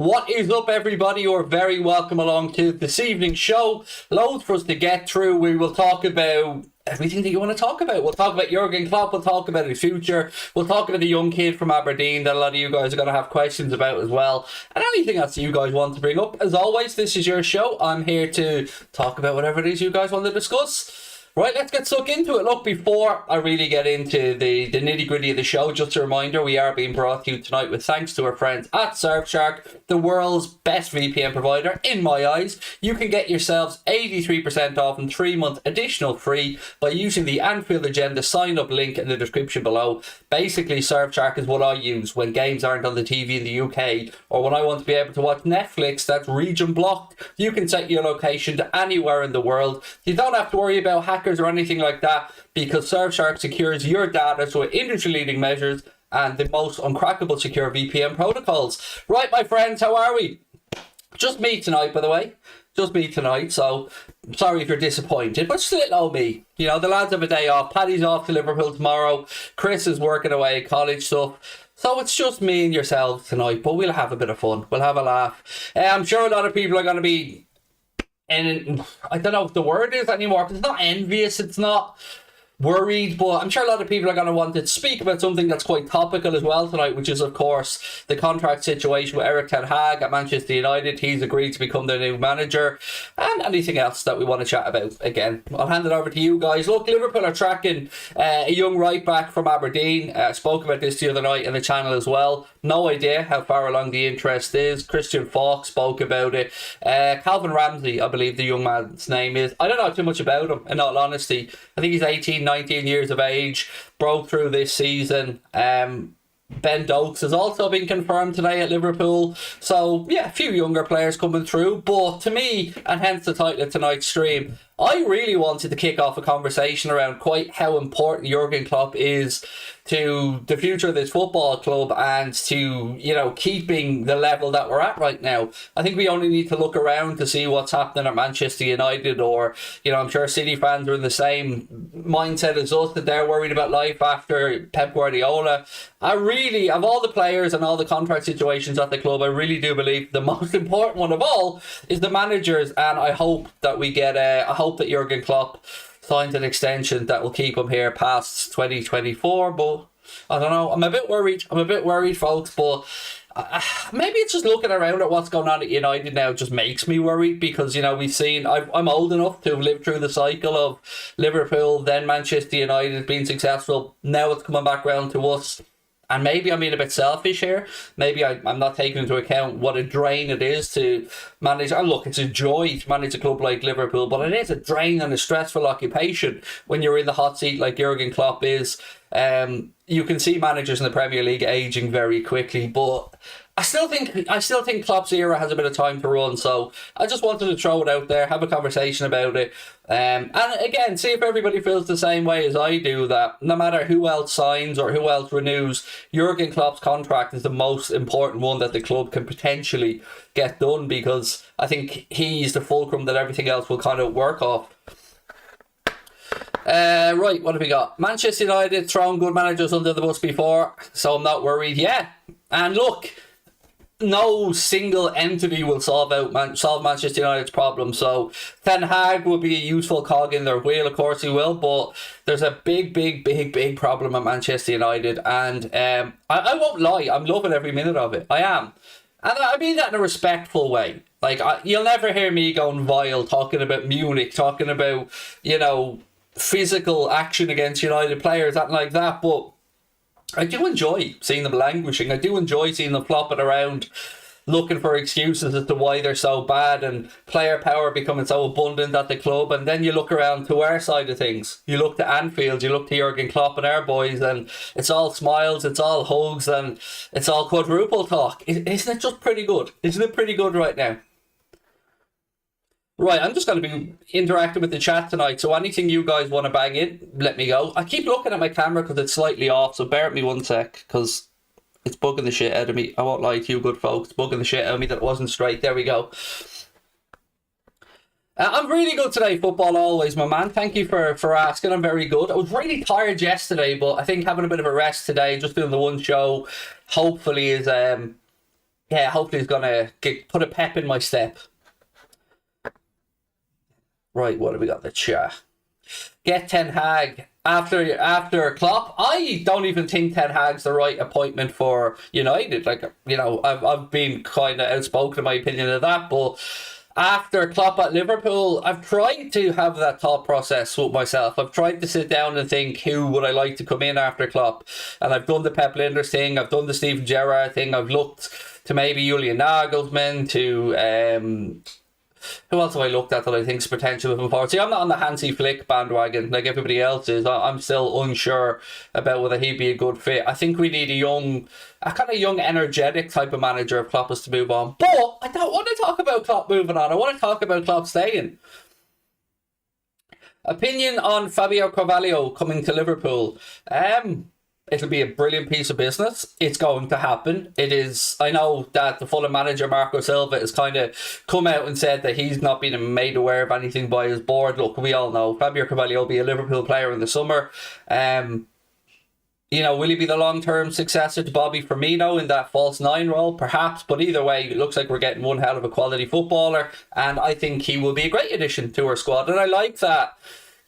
What is up, everybody? You're very welcome along to this evening's show. Loads for us to get through. We will talk about everything that you want to talk about. We'll talk about Jurgen Klopp. We'll talk about his future. We'll talk about the young kid from Aberdeen that a lot of you guys are going to have questions about as well. And anything else that you guys want to bring up. As always, this is your show. I'm here to talk about whatever it is you guys want to discuss. Right, let's get stuck into it. Look, before I really get into the nitty-gritty of the show, just a reminder, we are being brought to you tonight with thanks to our friends at Surfshark, the world's best VPN provider, in my eyes. You can get yourselves 83% off and 3-month additional free by using the Anfield Agenda sign-up link in the description below. Basically, Surfshark is what I use when games aren't on the TV in the UK, or when I want to be able to watch Netflix that's region blocked. You can set your location to anywhere in the world. You don't have to worry about hackers or anything like that, because Surfshark secures your data with industry-leading measures and the most uncrackable secure VPN protocols. Right, my friends, how are we? Just me tonight, by the way. Just me tonight, so sorry if you're disappointed, but still owe me. You know, the lads have a day off. Paddy's off to Liverpool tomorrow. Chris is working away, college stuff. So it's just me and yourselves tonight, but we'll have a bit of fun. We'll have a laugh. I'm sure a lot of people are going to be, and I don't know if the word is anymore, because it's not envious, it's not worried, but I'm sure a lot of people are going to want to speak about something that's quite topical as well tonight, which is, of course, the contract situation with Erik ten Hag at Manchester United. He's agreed to become their new manager, and anything else that we want to chat about. Again, I'll hand it over to you guys. Look, Liverpool are tracking a young right-back from Aberdeen. Spoke about this the other night in the channel as well. No idea how far along the interest is. Christian Falk spoke about it. Calvin Ramsey, I believe the young man's name is. I don't know too much about him, in all honesty. I think he's 19 years of age, broke through this season. Ben Dokes has also been confirmed today at Liverpool. So, yeah, a few younger players coming through. But to me, and hence the title of tonight's stream, I really wanted to kick off a conversation around quite how important Jurgen Klopp is to the future of this football club and to, you know, keeping the level that we're at right now. I think we only need to look around to see what's happening at Manchester United, or, you know, I'm sure City fans are in the same mindset as us, that they're worried about life after Pep Guardiola. I really, of all the players and all the contract situations at the club, I really do believe the most important one of all is the managers, and I hope that we get I hope that Jurgen Klopp signs an extension that will keep him here past 2024, but I don't know. I'm a bit worried, folks, but maybe it's just looking around at what's going on at United now just makes me worried, because, you know, we've seen, I'm old enough to have lived through the cycle of Liverpool, then Manchester United being successful. Now it's coming back round to us. And maybe I'm being a bit selfish here. Maybe I'm not taking into account what a drain it is to manage. And look, it's a joy to manage a club like Liverpool, but it is a drain and a stressful occupation when you're in the hot seat like Jurgen Klopp is. You can see managers in the Premier League aging very quickly, but I still think Klopp's era has a bit of time to run. So I just wanted to throw it out there, have a conversation about it, and again, see if everybody feels the same way as I do, that no matter who else signs or who else renews, Jurgen Klopp's contract is the most important one that the club can potentially get done, because I think he's the fulcrum that everything else will kind of work off. Right, what have we got? Manchester United thrown good managers under the bus before, so I'm not worried. Yeah, and look, no single entity will solve Manchester United's problem. So Ten Hag will be a useful cog in their wheel, of course he will, but there's a big problem at Manchester United, and I won't lie, I'm loving every minute of it. I am. And I mean that in a respectful way. Like, you'll never hear me going vile, talking about Munich, talking about, you know, physical action against United players, that like that, but I do enjoy seeing them languishing. I do enjoy seeing them flopping around, looking for excuses as to why they're so bad, and player power becoming so abundant at the club. And then you look around to our side of things. You look to Anfield, you look to Jurgen Klopp and our boys, and it's all smiles, it's all hugs, and it's all quadruple talk. Isn't it just pretty good? Isn't it pretty good right now? Right, I'm just going to be interacting with the chat tonight, so anything you guys want to bang in, let me go. I keep looking at my camera because it's slightly off, so bear with me one sec, because it's bugging the shit out of me. I won't lie to you good folks, bugging the shit out of me that it wasn't straight. There we go. I'm really good today, football always, my man. Thank you for asking. I'm very good. I was really tired yesterday, but I think having a bit of a rest today, just doing the one show, hopefully is yeah, hopefully he's going to put a pep in my step. Right, what have we got in the chat? Get Ten Hag after Klopp. I don't even think Ten Hag's the right appointment for United. Like, I've been kind of outspoken in my opinion of that, but after Klopp at Liverpool, I've tried to have that thought process with myself. I've tried to sit down and think, who would I like to come in after Klopp? And I've done the Pep Linders thing, I've done the Steven Gerrard thing, I've looked to maybe Julian Nagelsmann, to who else have I looked at that I think's potential moving forward? See, I'm not on the Hansi Flick bandwagon like everybody else is. I'm still unsure about whether he'd be a good fit. I think we need a kind of young, energetic type of manager if Klopp is to move on. But I don't want to talk about Klopp moving on. I want to talk about Klopp staying. Opinion on Fabio Carvalho coming to Liverpool. It'll be a brilliant piece of business. It's going to happen. It is. I know that the Fulham manager, Marco Silva, has kind of come out and said that he's not been made aware of anything by his board. Look, we all know Fabio Carvalho will be a Liverpool player in the summer. Will he be the long-term successor to Bobby Firmino in that false nine role? Perhaps, but either way, it looks like we're getting one hell of a quality footballer, and I think he will be a great addition to our squad. And I like that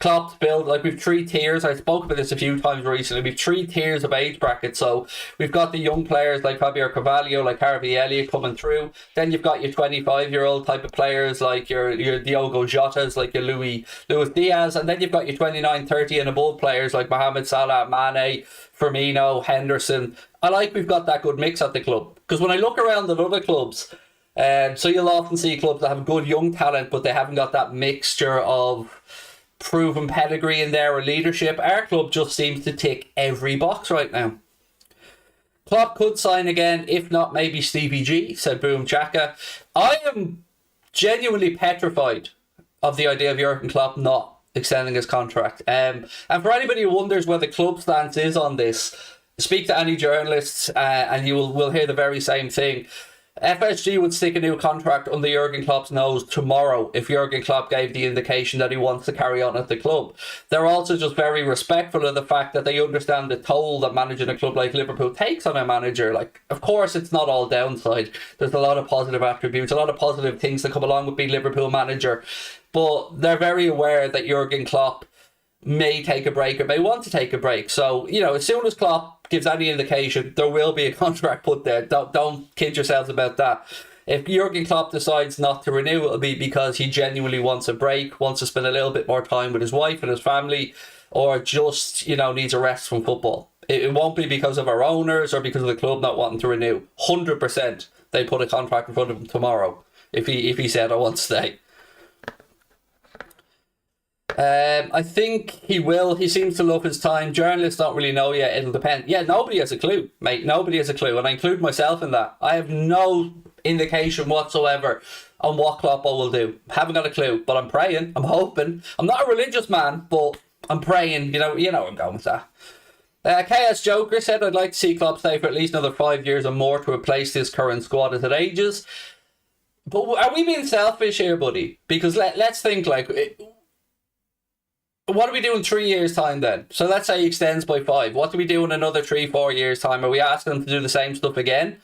Klopp's build, like we've 3 tiers. I spoke about this a few times recently. We've 3 tiers of age brackets. So we've got the young players like Fabio Carvalho, like Harvey Elliott coming through. Then you've got your 25-year-old type of players like your Diogo Jotas, like your Luis Diaz. And then you've got your 29, 30 and above players like Mohamed Salah, Mane, Firmino, Henderson. I like we've got that good mix at the club. Because when I look around at other clubs, so you'll often see clubs that have good young talent, but they haven't got that mixture of proven pedigree in there or leadership. Our club just seems to tick every box right now. Klopp could sign again, if not maybe Stevie G, said Boom Chaka. I am genuinely petrified of the idea of Jurgen Klopp not extending his contract. And for anybody who wonders where the club stance is on this, speak to any journalists and you will hear the very same thing. FSG would stick a new contract under Jurgen Klopp's nose tomorrow if Jurgen Klopp gave the indication that he wants to carry on at the club. They're also just very respectful of the fact that they understand the toll that managing a club like Liverpool takes on a manager. Like, of course, it's not all downside. There's a lot of positive attributes, a lot of positive things that come along with being Liverpool manager. But they're very aware that Jurgen Klopp may take a break or may want to take a break. So, as soon as Klopp gives any indication, there will be a contract put there. Don't kid yourselves about that. If Jurgen Klopp decides not to renew, it'll be because he genuinely wants a break, wants to spend a little bit more time with his wife and his family, or just, needs a rest from football. It won't be because of our owners or because of the club not wanting to renew. 100% they put a contract in front of him tomorrow if he said, I want to stay. I think he will. He seems to love his time. Journalists don't really know yet. It'll depend. Yeah, nobody has a clue, mate. Nobody has a clue. And I include myself in that. I have no indication whatsoever on what Klopp will do. Haven't got a clue, but I'm praying. I'm hoping. I'm not a religious man, but I'm praying. You know where I'm going with that. KS Joker said, I'd like to see Klopp stay for at least another 5 years or more to replace this current squad as it ages. But are we being selfish here, buddy? Because let's think what do we do in 3 years' time then? So let's say he extends by 5. What do we do in another 3-4 years' time? Are we asking him to do the same stuff again?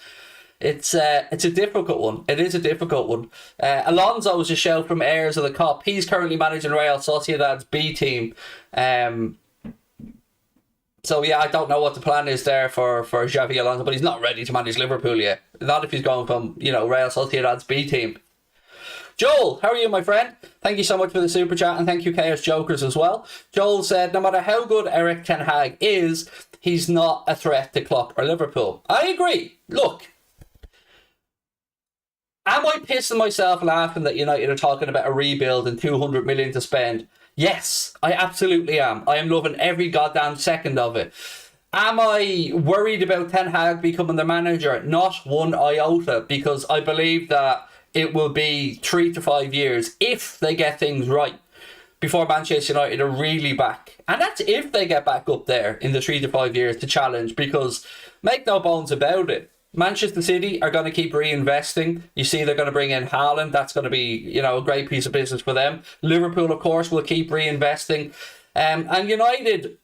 It's a difficult one. It is a difficult one. Alonso was a shout from Heirs of the Cop. He's currently managing Real Sociedad's B team. So yeah, I don't know what the plan is there for Xavi Alonso, but he's not ready to manage Liverpool yet. Not if he's going from Real Sociedad's B team. Joel, how are you, my friend? Thank you so much for the super chat, and thank you, KS Jokers, as well. Joel said, no matter how good Erik ten Hag is, he's not a threat to Klopp or Liverpool. I agree. Look, am I pissing myself laughing that United are talking about a rebuild and 200 million to spend? Yes, I absolutely am. I am loving every goddamn second of it. Am I worried about Ten Hag becoming the manager? Not one iota, because I believe that it will be 3 to 5 years if they get things right before Manchester United are really back. And that's if they get back up there in the 3 to 5 years to challenge, because make no bones about it, Manchester City are going to keep reinvesting. You see they're going to bring in Haaland. That's going to be, a great piece of business for them. Liverpool, of course, will keep reinvesting. And United,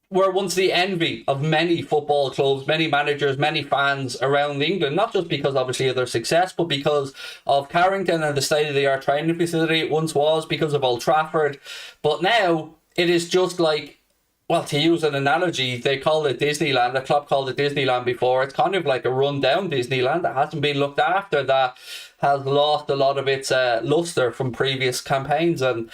were once the envy of many football clubs, many managers, many fans around England, not just because obviously of their success, but because of Carrington and the state-of-the-art training facility it once was, because of Old Trafford. But now it is just like, well, to use an analogy, they call it Disneyland. The club called it Disneyland before. It's kind of like a run-down Disneyland that hasn't been looked after, that has lost a lot of its luster from previous campaigns, and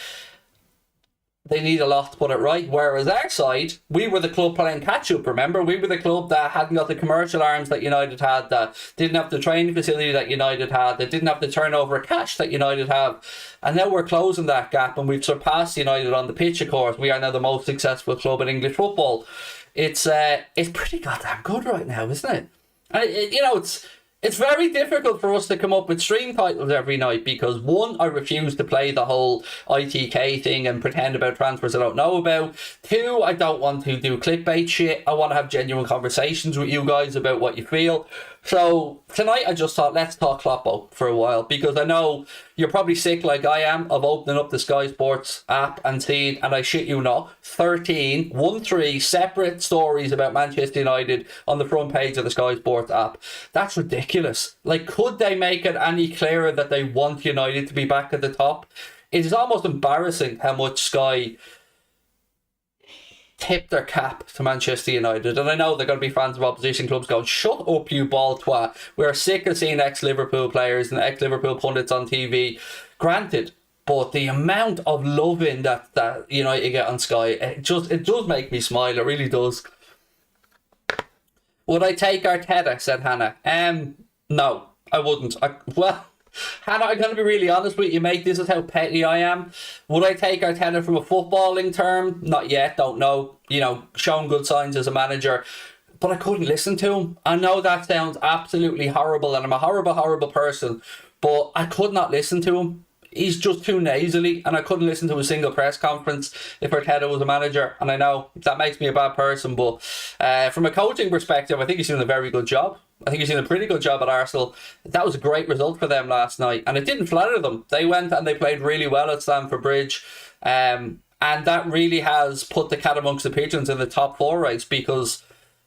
they need a lot to put it right. Whereas our side, we were the club playing catch-up, remember? We were the club that hadn't got the commercial arms that United had, that didn't have the training facility that United had, that didn't have the turnover of cash that United have. And now we're closing that gap, and we've surpassed United on the pitch, of course. We are now the most successful club in English football. It's pretty goddamn good right now, isn't it? And it's very difficult for us to come up with stream titles every night because, one, I refuse to play the whole ITK thing and pretend about transfers I don't know about. Two, I don't want to do clickbait shit. I want to have genuine conversations with you guys about what you feel. So tonight I just thought, let's talk Kloppo for a while, because I know you're probably sick like I am of opening up the Sky Sports app and seeing, and I shit you not, 13 separate stories about Manchester United on the front page of the Sky Sports app. That's ridiculous. Like, could they make it any clearer that they want United to be back at the top? It is almost embarrassing how much Sky tip their cap to Manchester United. And I know they're going to be fans of opposition clubs going, shut up, you bald twat. We're sick of seeing ex-Liverpool players and ex-Liverpool pundits on TV. Granted, but the amount of loving that United get on Sky, it does make me smile. It really does. Would I take Arteta, said Hannah. No, I wouldn't. Hannah, I'm going to be really honest with you, mate. This is how petty I am. Would I take Arteta from a footballing term? Not yet, don't know. Shown good signs as a manager. But I couldn't listen to him. I know that sounds absolutely horrible, and I'm a horrible, horrible person. But I could not listen to him. He's just too nasally, and I couldn't listen to a single press conference if Arteta was a manager. And I know that makes me a bad person, but from a coaching perspective, I think he's doing a very good job. I think he's doing a pretty good job at Arsenal. That was a great result for them last night, and it didn't flatter them. They went and they played really well at Stamford Bridge, and that really has put the cat amongst the pigeons in the top four race, because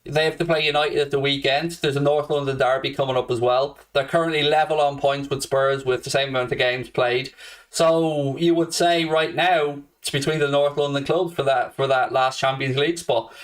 they have to play United at the weekend. There's a North London derby coming up as well. They're currently level on points with Spurs with the same amount of games played. So you would say right now it's between the North London clubs for that last Champions League spot.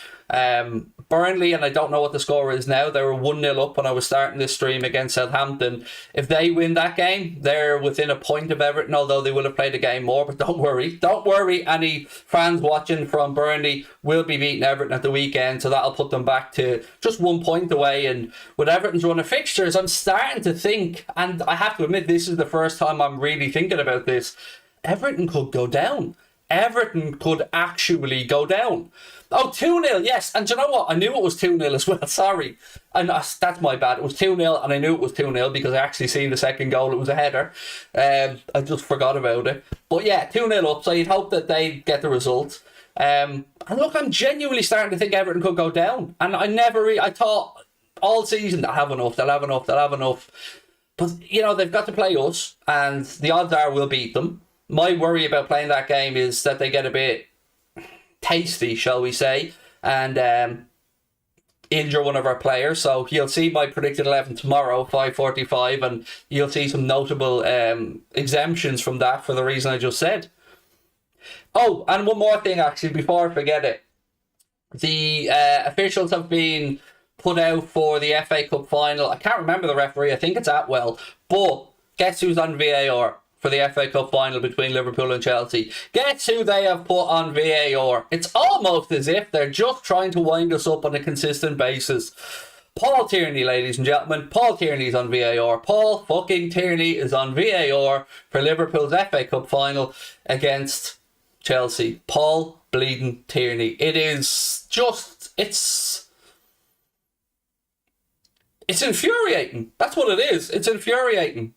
Burnley, and I don't know what the score is now, they were 1-0 up when I was starting this stream against Southampton. If they win that game, they're within a point of Everton, although they will have played a game more. But don't worry, any fans watching from Burnley will be beating Everton at the weekend, so that'll put them back to just 1 point away. And with Everton's run of fixtures, I'm starting to think, and I have to admit this is the first time I'm really thinking about this, Everton could go down. Everton could actually go down. Oh, 2-0, yes. And do you know what? I knew it was 2-0 as well. Sorry. That's my bad. It was 2-0, and I knew it was 2-0 because I actually seen the second goal. It was a header. I just forgot about it. But yeah, 2-0 up, so you'd hope that they get the result. And look, I'm genuinely starting to think Everton could go down. And I thought all season they'll have enough. But, they've got to play us, and the odds are we'll beat them. My worry about playing that game is that they get a bit tasty, shall we say, and injure one of our players. So you'll see my predicted 11 tomorrow, 5:45, and you'll see some notable exemptions from that for the reason I just said. Oh, and one more thing actually before I forget it. The officials have been put out for the FA Cup final. I can't remember the referee. I think it's Atwell. But guess who's on VAR for the FA Cup final between Liverpool and Chelsea? Guess who they have put on VAR? It's almost as if they're just trying to wind us up on a consistent basis. Paul Tierney, ladies and gentlemen. Paul Tierney's on VAR. Paul fucking Tierney is on VAR for Liverpool's FA Cup final against Chelsea. Paul bleeding Tierney. It is just... It's infuriating. That's what it is. It's infuriating.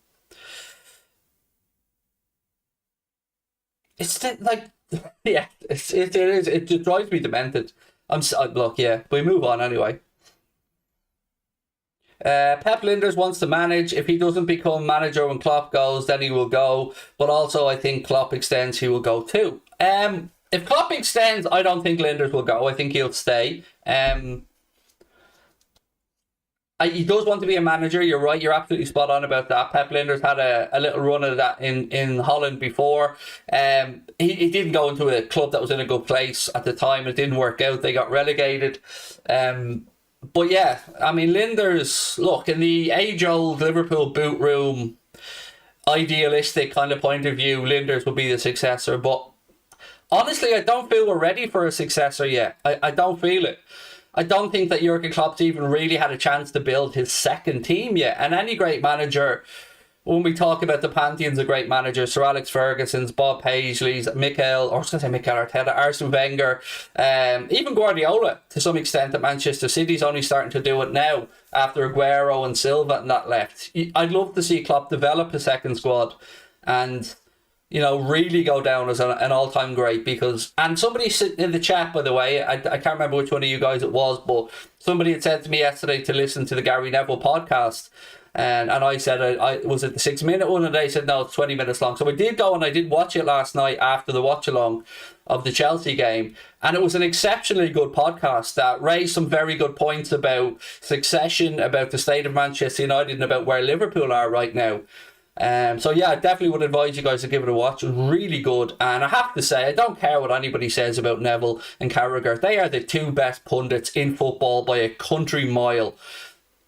It is. It just drives me demented. Look, yeah, we move on anyway. Pep Linders wants to manage. If he doesn't become manager when Klopp goes, then he will go. But also, I think Klopp extends, he will go too. If if Klopp extends, I don't think Linders will go. I think he'll stay. He does want to be a manager. You're right. You're absolutely spot on about that. Pep Linders had a little run of that in Holland before. He didn't go into a club that was in a good place at the time. It didn't work out. They got relegated. But yeah, I mean, Linders, look, in the age-old Liverpool boot room, idealistic kind of point of view, Linders will be the successor. But honestly, I don't feel we're ready for a successor yet. I don't feel it. I don't think that Jurgen Klopp's even really had a chance to build his second team yet. And any great manager, when we talk about the pantheons of great managers, Sir Alex Ferguson's, Bob Paisley's, Mikel Arteta, Arsene Wenger, even Guardiola to some extent at Manchester City's only starting to do it now after Aguero and Silva and that left. I'd love to see Klopp develop a second squad and, you know, really go down as an all-time great because... And somebody sitting in the chat, by the way, I can't remember which one of you guys it was, but somebody had said to me yesterday to listen to the Gary Neville podcast. And I said, I was it the 6-minute one? And they said, no, it's 20 minutes long. So I did go and I did watch it last night after the watch-along of the Chelsea game. And it was an exceptionally good podcast that raised some very good points about succession, about the state of Manchester United, and about where Liverpool are right now. So yeah, I definitely would advise you guys to give it a watch. It was really good. And I have to say, I don't care what anybody says about Neville and Carragher. They are the two best pundits in football by a country mile.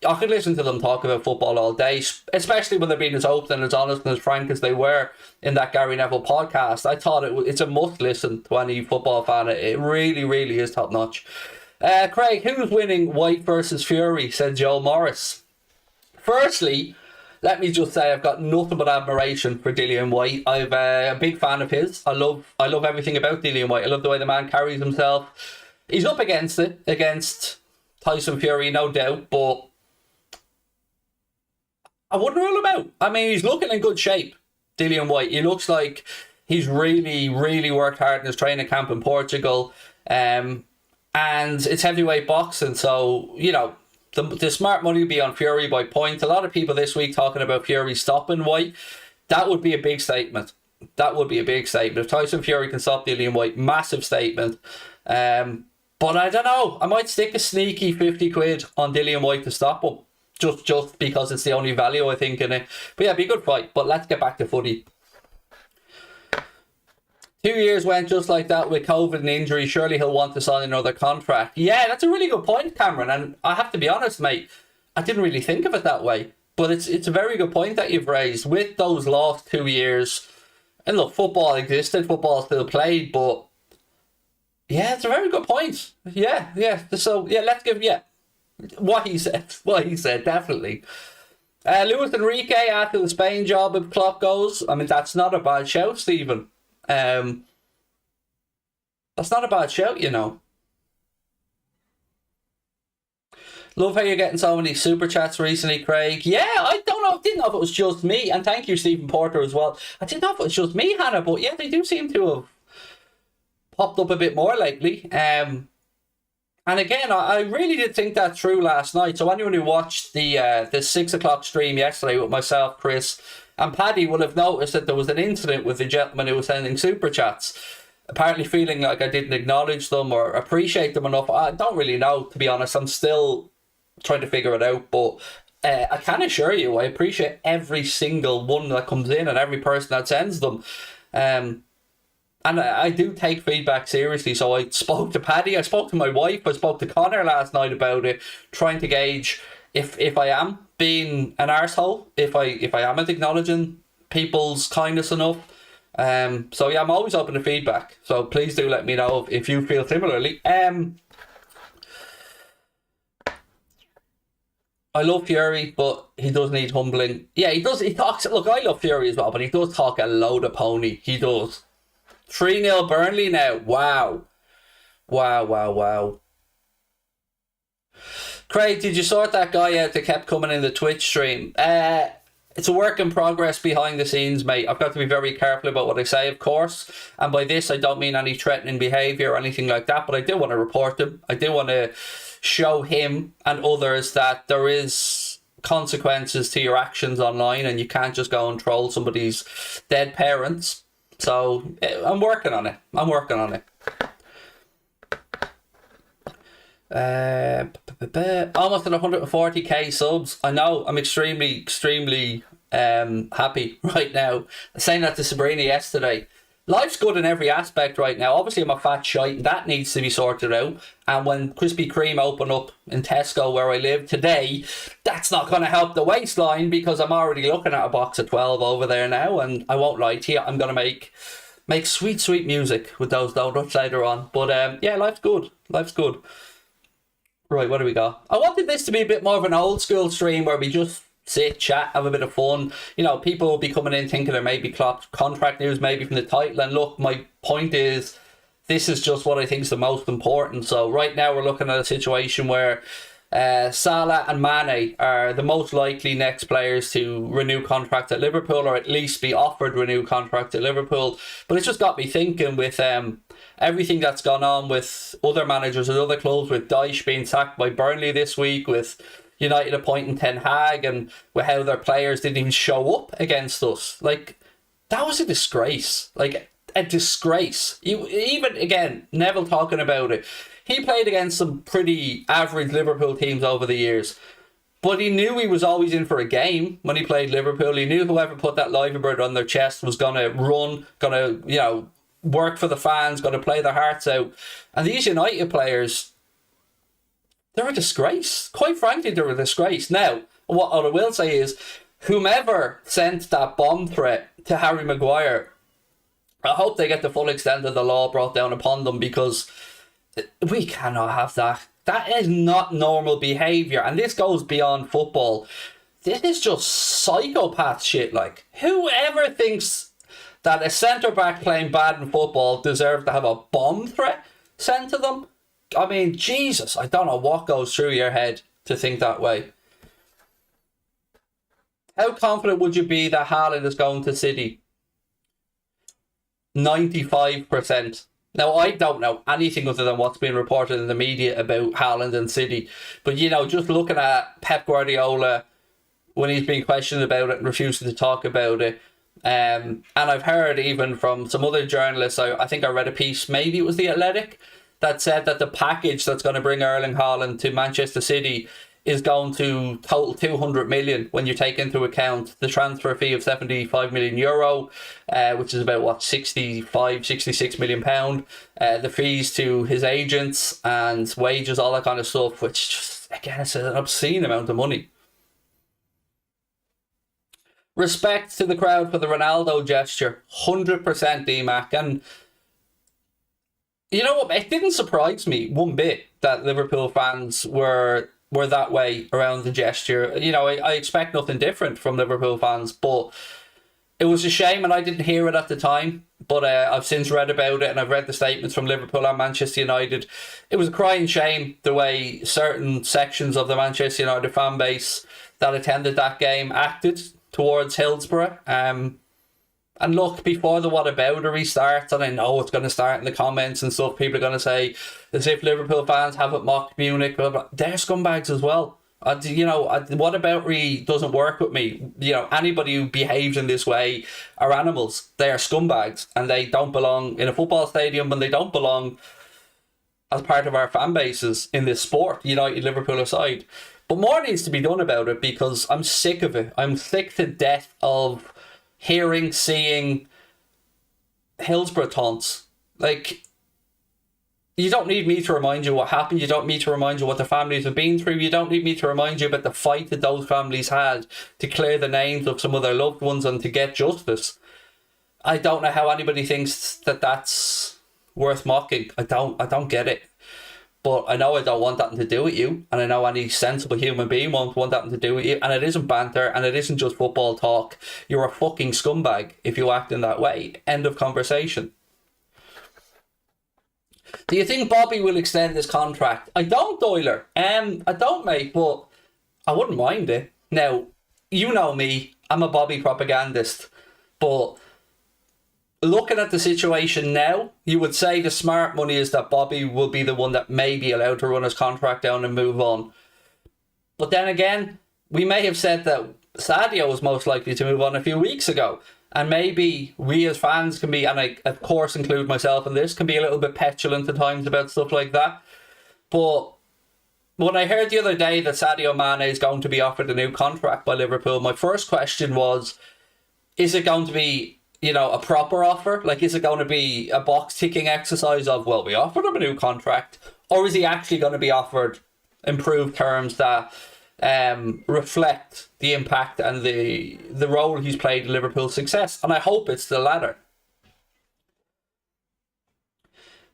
I could listen to them talk about football all day, especially when they're being as open and as honest and as frank as they were in that Gary Neville podcast. I thought it's a must listen to any football fan. It really, really is top notch. Craig, who's winning, White versus Fury? Said Joe Morris. Firstly, let me just say I've got nothing but admiration for Dillian White. I'm a big fan of his. I love everything about Dillian White. I love the way the man carries himself. He's up against Tyson Fury, no doubt, but I wouldn't rule him out. I mean, he's looking in good shape, Dillian White. He looks like he's really, really worked hard in his training camp in Portugal. And it's heavyweight boxing, so, you know, the smart money would be on Fury by point. A lot of people this week talking about Fury stopping White. That would be a big statement. That would be a big statement. If Tyson Fury can stop Dillian White, massive statement. But I don't know. I might stick a sneaky 50 quid on Dillian White to stop him. Just because it's the only value I think in it. But yeah, it'd be a good fight. But let's get back to footy. 2 years went just like that with COVID and injury. Surely he'll want to sign another contract. Yeah, that's a really good point, Cameron. And I have to be honest, mate, I didn't really think of it that way. But it's a very good point that you've raised. With those last 2 years, and look, football existed, football still played, but yeah, it's a very good point. Yeah. So yeah, let's give what he said, definitely. Luis Enrique after the Spain job, if Klopp goes, I mean, that's not a bad shout, Stephen. That's not a bad shout, you know. Love how you're getting so many super chats recently, Craig. Yeah, I didn't know if it was just me, and thank you, Stephen Porter, as well. I didn't know if it was just me, Hannah, but yeah, they do seem to have popped up a bit more lately. And again, I really did think that through last night. So anyone who watched the 6 o'clock stream yesterday with myself, Chris, and Paddy will have noticed that there was an incident with the gentleman who was sending super chats, apparently feeling like I didn't acknowledge them or appreciate them enough. I don't really know, to be honest. I'm still trying to figure it out, but I can assure you I appreciate every single one that comes in and every person that sends them. And I do take feedback seriously. So I spoke to Paddy, I spoke to my wife, I spoke to Connor last night about it, trying to gauge if I am being an arsehole, if I am acknowledging people's kindness enough. So yeah, I'm always open to feedback. So please do let me know if you feel similarly. I love Fury, but he does need humbling. Yeah, he does. He talks. Look, I love Fury as well, but he does talk a load of pony. He does. 3-0 Burnley now. Wow. Craig, did you sort that guy out that kept coming in the Twitch stream? It's a work in progress behind the scenes, mate. I've got to be very careful about what I say, of course. And by this, I don't mean any threatening behaviour or anything like that, but I do want to report him. I do want to show him and others that there is consequences to your actions online and you can't just go and troll somebody's dead parents. So I'm working on it. Almost at 140k subs. I know, I'm extremely happy right now. Saying that to Sabrina yesterday. Life's good in every aspect right now. Obviously, I'm a fat shite, and that needs to be sorted out. And when Krispy Kreme open up in Tesco, where I live today, that's not going to help the waistline, because I'm already looking at a box of 12 over there now. And I won't lie to you, I'm going to make sweet music with those donuts later on. But yeah, life's good. Life's good. Right, what do we got? I wanted this to be a bit more of an old school stream where we just sit, chat, have a bit of fun. You know, people will be coming in thinking there may be contract news maybe from the title. And look, my point is, this is just what I think is the most important. So right now we're looking at a situation where Salah and Mane are the most likely next players to renew contracts at Liverpool, or at least be offered renew contracts at Liverpool. But it's just got me thinking with everything that's gone on with other managers at other clubs, with Dyche being sacked by Burnley this week, with United appointing Ten Hag, and with how their players didn't even show up against us. Like, that was a disgrace. Like, a disgrace. Even, again, Neville talking about it. He played against some pretty average Liverpool teams over the years. But he knew he was always in for a game when he played Liverpool. He knew whoever put that live bird on their chest was going to run, going to, work for the fans, going to play their hearts out. And these United players, they're a disgrace. Quite frankly, they're a disgrace. Now, what I will say is, whomever sent that bomb threat to Harry Maguire, I hope they get the full extent of the law brought down upon them, because we cannot have that. That is not normal behaviour. And this goes beyond football. This is just psychopath shit. Like, whoever thinks that a centre-back playing bad in football deserves to have a bomb threat sent to them, I mean, Jesus, I don't know what goes through your head to think that way. How confident would you be that Haaland is going to City? 95%. Now, I don't know anything other than what's been reported in the media about Haaland and City. But, just looking at Pep Guardiola when he's been questioned about it and refusing to talk about it. And I've heard even from some other journalists, I think I read a piece, maybe it was The Athletic, that said that the package that's going to bring Erling Haaland to Manchester City is going to total 200 million when you take into account the transfer fee of 75 million euro, which is about 66 million pound, the fees to his agents and wages, all that kind of stuff, which just, again, it's an obscene amount of money. Respect to the crowd for the Ronaldo gesture, 100% D-Mac. And you know what? It didn't surprise me one bit that Liverpool fans were that way around the gesture. I expect nothing different from Liverpool fans, but it was a shame, and I didn't hear it at the time. But I've since read about it, and I've read the statements from Liverpool and Manchester United. It was a crying shame the way certain sections of the Manchester United fan base that attended that game acted towards Hillsborough. And look, before the whataboutery starts, and I know it's going to start in the comments and stuff, people are going to say, as if Liverpool fans haven't mocked Munich, blah, blah. They're scumbags as well. Whataboutery doesn't work with me. Anybody who behaves in this way are animals. They are scumbags, and they don't belong in a football stadium, and they don't belong as part of our fan bases in this sport, United, Liverpool aside. But more needs to be done about it, because I'm sick of it. I'm sick to death of seeing Hillsborough taunts. Like, you don't need me to remind you what happened. You don't need to remind you what the families have been through. You don't need me to remind you about the fight that those families had to clear the names of some of their loved ones and to get justice. I don't know how anybody thinks that that's worth mocking. I don't get it. But I know I don't want that to do with you, and I know any sensible human being won't want that to do with you, and it isn't banter, and it isn't just football talk. You're a fucking scumbag if you act in that way. End of conversation. Do you think Bobby will extend his contract? I don't, Doyler. I don't, mate, but I wouldn't mind it. Now, you know me, I'm a Bobby propagandist, but looking at the situation now, you would say the smart money is that Bobby will be the one that may be allowed to run his contract down and move on. But then again, we may have said that Sadio was most likely to move on a few weeks ago. And maybe we as fans can be, and I of course include myself in this, can be a little bit petulant at times about stuff like that. But when I heard the other day that Sadio Mane is going to be offered a new contract by Liverpool, my first question was, is it going to be, a proper offer? Like, is it going to be a box-ticking exercise of, well, we offered him a new contract? Or is he actually going to be offered improved terms that reflect the impact and the role he's played in Liverpool's success? And I hope it's the latter.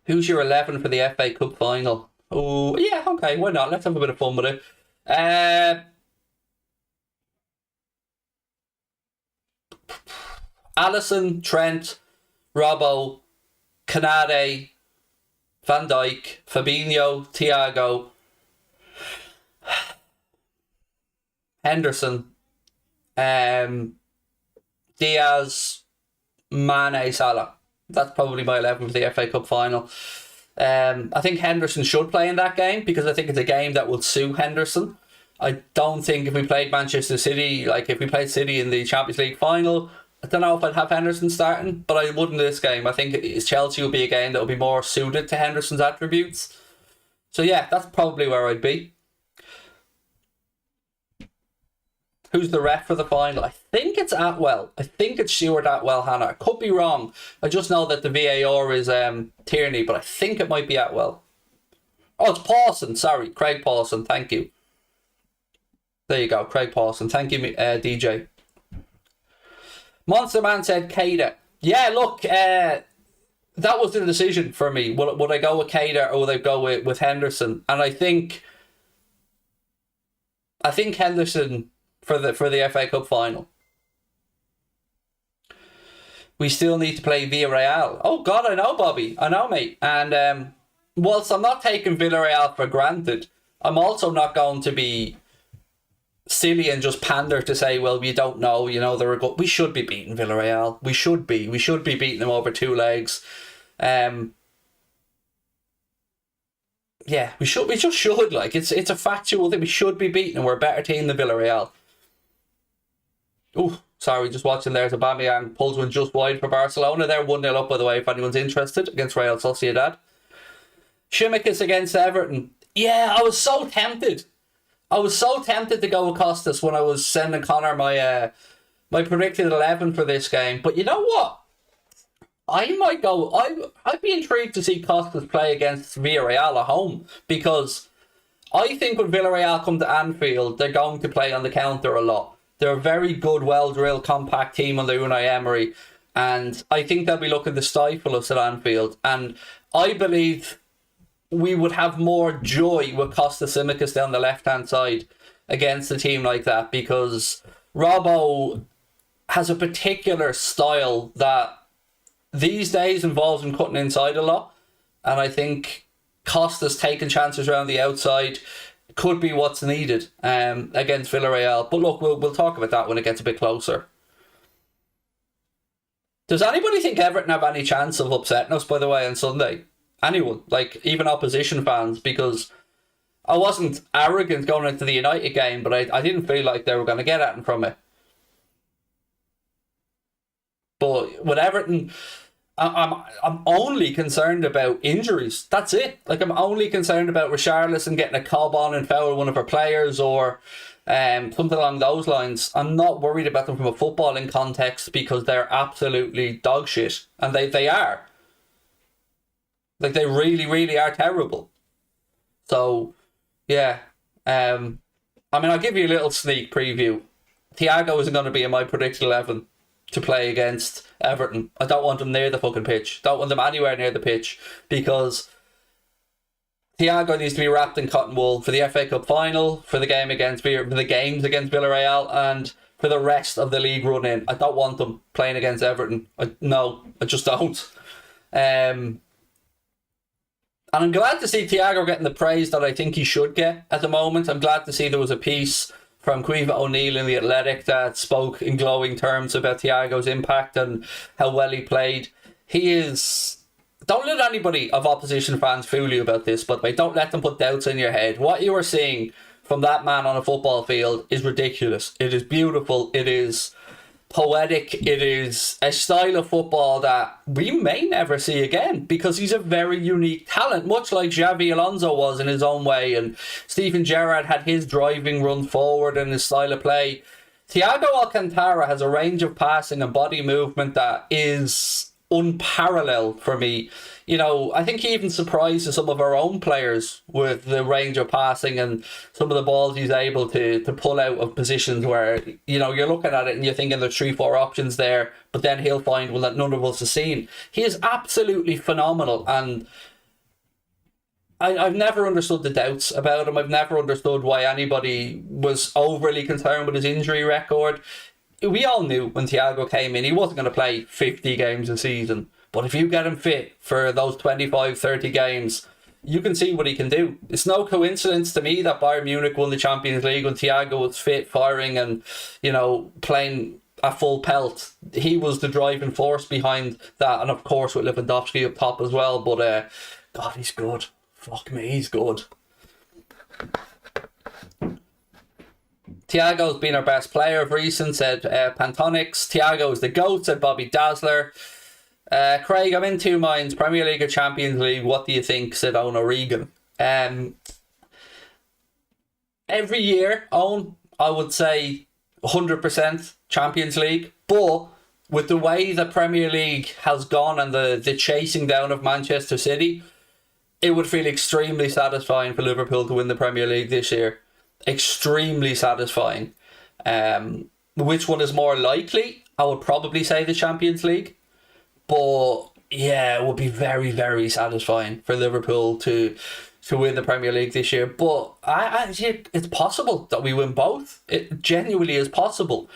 Who's your 11 for the FA Cup final? Oh, yeah, okay, why not? Let's have a bit of fun with it. Alisson, Trent, Robbo, Canade, Van Dijk, Fabinho, Thiago, Henderson, Diaz, Mane, Salah. That's probably my 11 for the FA Cup final. I think Henderson should play in that game because I think it's a game that will suit Henderson. I don't think if we played Manchester City, like if we played City in the Champions League final, I don't know if I'd have Henderson starting, but I wouldn't this game. I think Chelsea will be a game that will be more suited to Henderson's attributes. So yeah, that's probably where I'd be. Who's the ref for the final? I think it's Atwell. I think it's Stuart Atwell, Hannah. I could be wrong. I just know that the VAR is Tierney, but I think it might be Atwell. Oh, it's Pawson. Sorry, Craig Pawson. Thank you. There you go, Craig Pawson. Thank you, DJ. Monster Man said Keita. Yeah, look, that was the decision for me. Would I go with Keita or would I go with Henderson? And I think Henderson for the FA Cup final. We still need to play Villarreal. Oh God, I know, Bobby. I know, mate. And whilst I'm not taking Villarreal for granted, I'm also not going to be silly and just pander to say, well, you don't know, we should be beating Villarreal. We should be beating them over two legs. Yeah, we just should. Like, it's a factual thing. We should be beating them. We're a better team than Villarreal. Oh, sorry, just watching there. Aubameyang pulls one just wide for Barcelona. They're 1-0 up, by the way, if anyone's interested, against Real Sociedad. Shimikas against Everton. Yeah, I was so tempted to go with Costas when I was sending Connor my predicted 11 for this game. But you know what? I might go. I'd be intrigued to see Costas play against Villarreal at home, because I think when Villarreal come to Anfield, they're going to play on the counter a lot. They're a very good, well-drilled, compact team under Unai Emery, and I think they'll be looking to stifle us at Anfield. And I believe we would have more joy with Costa Simicas down the left-hand side against a team like that, because Robbo has a particular style that these days involves him cutting inside a lot, and I think Costa's taking chances around the outside could be what's needed against Villarreal. But look, we'll talk about that when it gets a bit closer. Does anybody think Everton have any chance of upsetting us, by the way, on Sunday? Anyone, like even opposition fans, because I wasn't arrogant going into the United game, but I didn't feel like they were going to get at him from it. But with Everton, I'm only concerned about injuries. That's it. Like, I'm only concerned about Richarlison getting a cob on and foul one of our players, or something along those lines. I'm not worried about them from a footballing context, because they're absolutely dog shit, and they are. Like, they really, really are terrible. So, yeah. I'll give you a little sneak preview. Thiago isn't going to be in my predicted 11 to play against Everton. I don't want them near the fucking pitch. Don't want them anywhere near the pitch, because Thiago needs to be wrapped in cotton wool for the FA Cup final, for the games against Villarreal, and for the rest of the league run in. I don't want them playing against Everton. I just don't. And I'm glad to see Thiago getting the praise that I think he should get at the moment. I'm glad to see there was a piece from Caoimhe O'Neill in The Athletic that spoke in glowing terms about Thiago's impact and how well he played. He is... Don't let anybody of opposition fans fool you about this, but don't let them put doubts in your head. What you are seeing from that man on a football field is ridiculous. It is beautiful. It is poetic. It is a style of football that we may never see again because he's a very unique talent, much like Xavi Alonso was in his own way, and Steven Gerrard had his driving run forward and his style of play. Thiago Alcantara has a range of passing and body movement that is unparalleled for me. You know, I think he even surprises some of our own players with the range of passing and some of the balls he's able to pull out of positions where, you know, you're looking at it and you're thinking there's 3-4 options there, but then he'll find one that none of us have seen. He is absolutely phenomenal, and I've never understood the doubts about him. I've never understood why anybody was overly concerned with his injury record. We all knew when Thiago came in, he wasn't going to play 50 games a season. But if you get him fit for those 25, 30 games, you can see what he can do. It's no coincidence to me that Bayern Munich won the Champions League when Thiago was fit, firing and, you know, playing a full pelt. He was the driving force behind that. And of course with Lewandowski up top as well. But, God, he's good. Fuck me, he's good. Thiago's been our best player of recent, said Pantonics. Thiago is the GOAT, said Bobby Dazzler. Craig, I'm in two minds. Premier League or Champions League, what do you think, said Owen O'Regan. Every year, Owen, I would say 100% Champions League. But with the way the Premier League has gone and the chasing down of Manchester City, it would feel extremely satisfying for Liverpool to win the Premier League this year. Extremely satisfying. Which one is more likely? I would probably say the Champions League. But yeah, it would be very, very satisfying for Liverpool to win the Premier League this year. But it's possible that we win both. It genuinely is possible.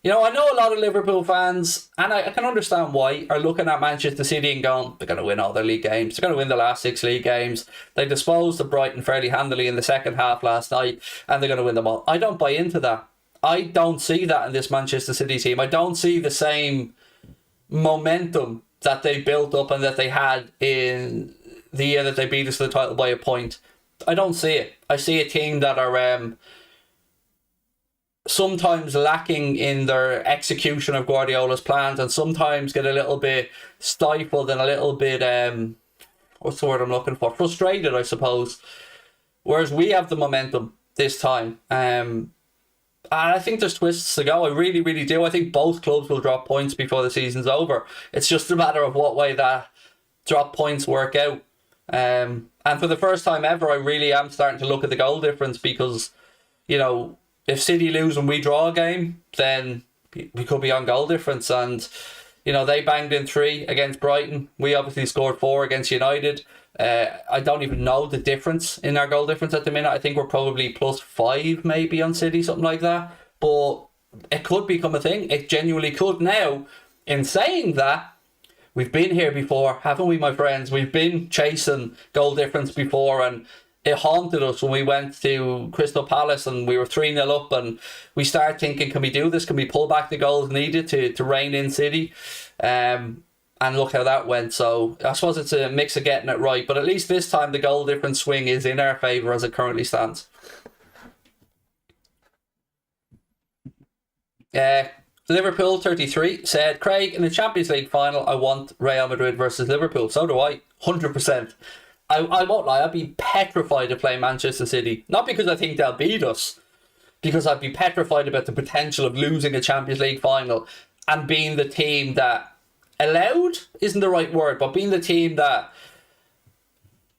You know, I know a lot of Liverpool fans, and I can understand why, are looking at Manchester City and going, they're going to win all their league games. They're going to win the last 6 league games. They disposed of Brighton fairly handily in the second half last night, and they're going to win them all. I don't buy into that. I don't see that in this Manchester City team. I don't see the same momentum that they built up and that they had in the year that they beat us to the title by a point. I don't see it. I see a team that are sometimes lacking in their execution of Guardiola's plans, and sometimes get a little bit stifled and a little bit what's the word I'm looking for, frustrated, I suppose, whereas we have the momentum this time. And I think there's twists to go. I really, really do. I think both clubs will drop points before the season's over. It's just a matter of what way that drop points work out. And for the first time ever, I really am starting to look at the goal difference, because, you know, if City lose and we draw a game, then we could be on goal difference. And, you know, they banged in 3 against Brighton. We obviously scored 4 against United. I don't even know the difference in our goal difference at the minute. I think we're probably +5 maybe on City, something like that. But it could become a thing. It genuinely could. Now, in saying that, we've been here before, haven't we, my friends? We've been chasing goal difference before, and it haunted us when we went to Crystal Palace and we were 3-0 up, and we started thinking, can we do this? Can we pull back the goals needed to rein in City? And look how that went. So I suppose it's a mix of getting it right, but at least this time the goal difference swing is in our favour as it currently stands. Liverpool 33 said, Craig, in the Champions League final, I want Real Madrid versus Liverpool. So do I, 100%. I won't lie, I'd be petrified to play Manchester City. Not because I think they'll beat us, because I'd be petrified about the potential of losing a Champions League final and being the team that allowed isn't the right word, but being the team that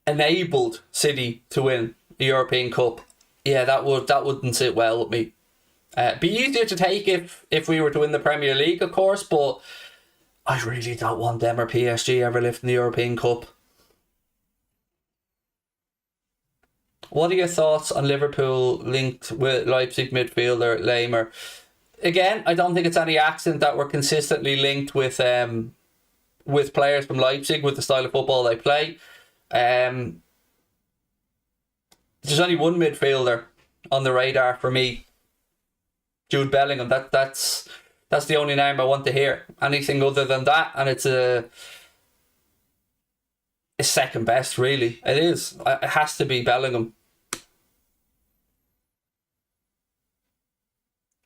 enabled City to win the European Cup. Yeah, that wouldn't sit well with me. Be easier to take if we were to win the Premier League, of course, but I really don't want them or PSG ever lifting the European Cup. What are your thoughts on Liverpool linked with Leipzig midfielder Lamer? Again, I don't think it's any accident that we're consistently linked with players from Leipzig, with the style of football they play. There's only one midfielder on the radar for me, Jude Bellingham. That's the only name I want to hear. Anything other than that, and it's second best, really. It is. It has to be Bellingham.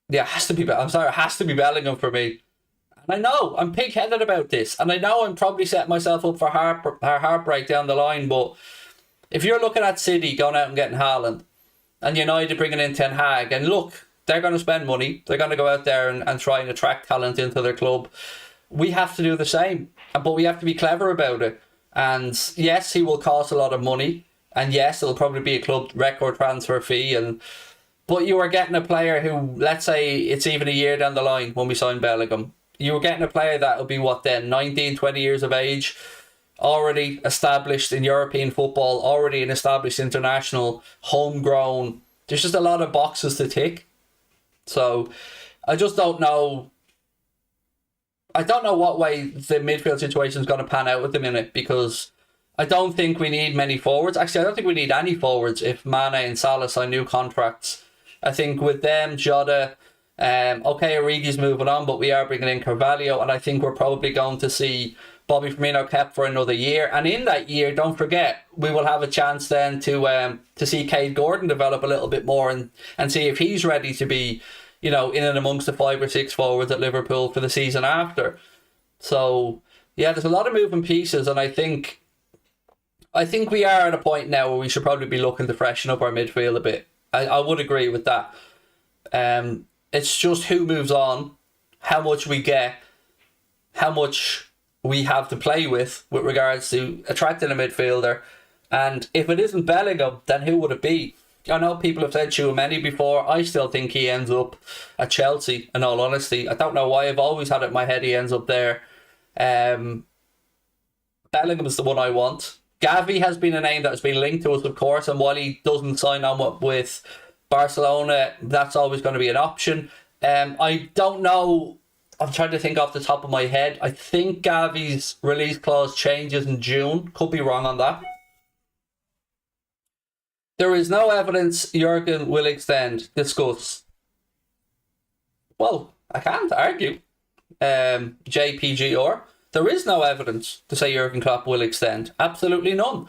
Yeah, it has to be. I'm sorry, it has to be Bellingham for me. And I know I'm pig-headed about this, and I know I'm probably setting myself up for heartbreak down the line. But if you're looking at City going out and getting Haaland, and United bringing in Ten Hag, and look, they're going to spend money. They're going to go out there and try and attract talent into their club. We have to do the same, but we have to be clever about it. And yes, he will cost a lot of money, and yes, it'll probably be a club record transfer fee. But you are getting a player who, let's say it's even a year down the line when we sign Bellingham. You were getting a player that will be, what then, 19, 20 years of age, already established in European football, already an established international, homegrown. There's just a lot of boxes to tick. So I just don't know. I don't know what way the midfield situation is going to pan out at the minute, because I don't think we need many forwards. Actually, I don't think we need any forwards if Mane and Salah sign new contracts. I think with them, Jota, okay, Origi's moving on, but we are bringing in Carvalho, and I think we're probably going to see Bobby Firmino kept for another year. And in that year, don't forget, we will have a chance then to see Cade Gordon develop a little bit more and see if he's ready to be, in and amongst the 5 or 6 forwards at Liverpool for the season after. So, yeah, there's a lot of moving pieces, and I think we are at a point now where we should probably be looking to freshen up our midfield a bit. I would agree with that. It's just who moves on, how much we get, how much we have to play with regards to attracting a midfielder. And if it isn't Bellingham, then who would it be? I know people have said Tchouaméni before. I still think he ends up at Chelsea, in all honesty. I don't know why. I've always had it in my head he ends up there. Bellingham is the one I want. Gavi has been a name that has been linked to us, of course, and while he doesn't sign on with Barcelona, that's always going to be an option. I don't know. I'm trying to think off the top of my head. I think Gavi's release clause changes in June. Could be wrong on that. There is no evidence Jurgen will extend. Discuss. Well, I can't argue. JPGR. There is no evidence to say Jurgen Klopp will extend. Absolutely none.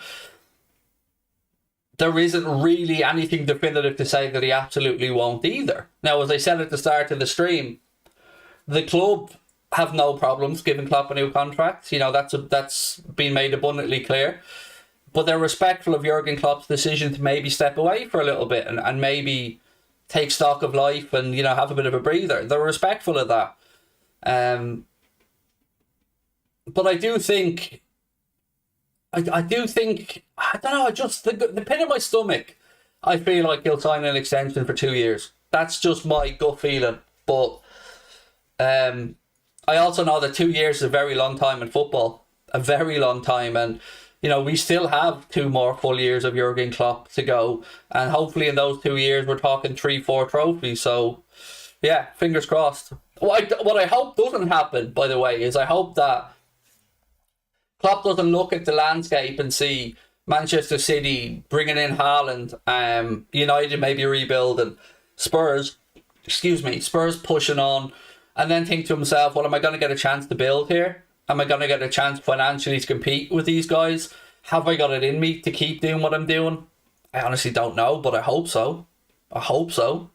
There isn't really anything definitive to say that he absolutely won't either. Now, as I said at the start of the stream, the club have no problems giving Klopp a new contract. That's been made abundantly clear. But they're respectful of Jurgen Klopp's decision to maybe step away for a little bit and maybe take stock of life and, have a bit of a breather. They're respectful of that. But I do think, I don't know, just the pit of my stomach, I feel like he'll sign an extension for 2 years. That's just my gut feeling. But I also know that 2 years is a very long time in football. A very long time. And, we still have 2 more full years of Jurgen Klopp to go. And hopefully in those 2 years, we're talking 3-4 trophies. So, yeah, fingers crossed. What I hope doesn't happen, by the way, is I hope that Klopp doesn't look at the landscape and see Manchester City bringing in Haaland, United maybe rebuilding, Spurs pushing on, and then think to himself, well, am I going to get a chance to build here? Am I going to get a chance financially to compete with these guys? Have I got it in me to keep doing what I'm doing? I honestly don't know, but I hope so. I hope so.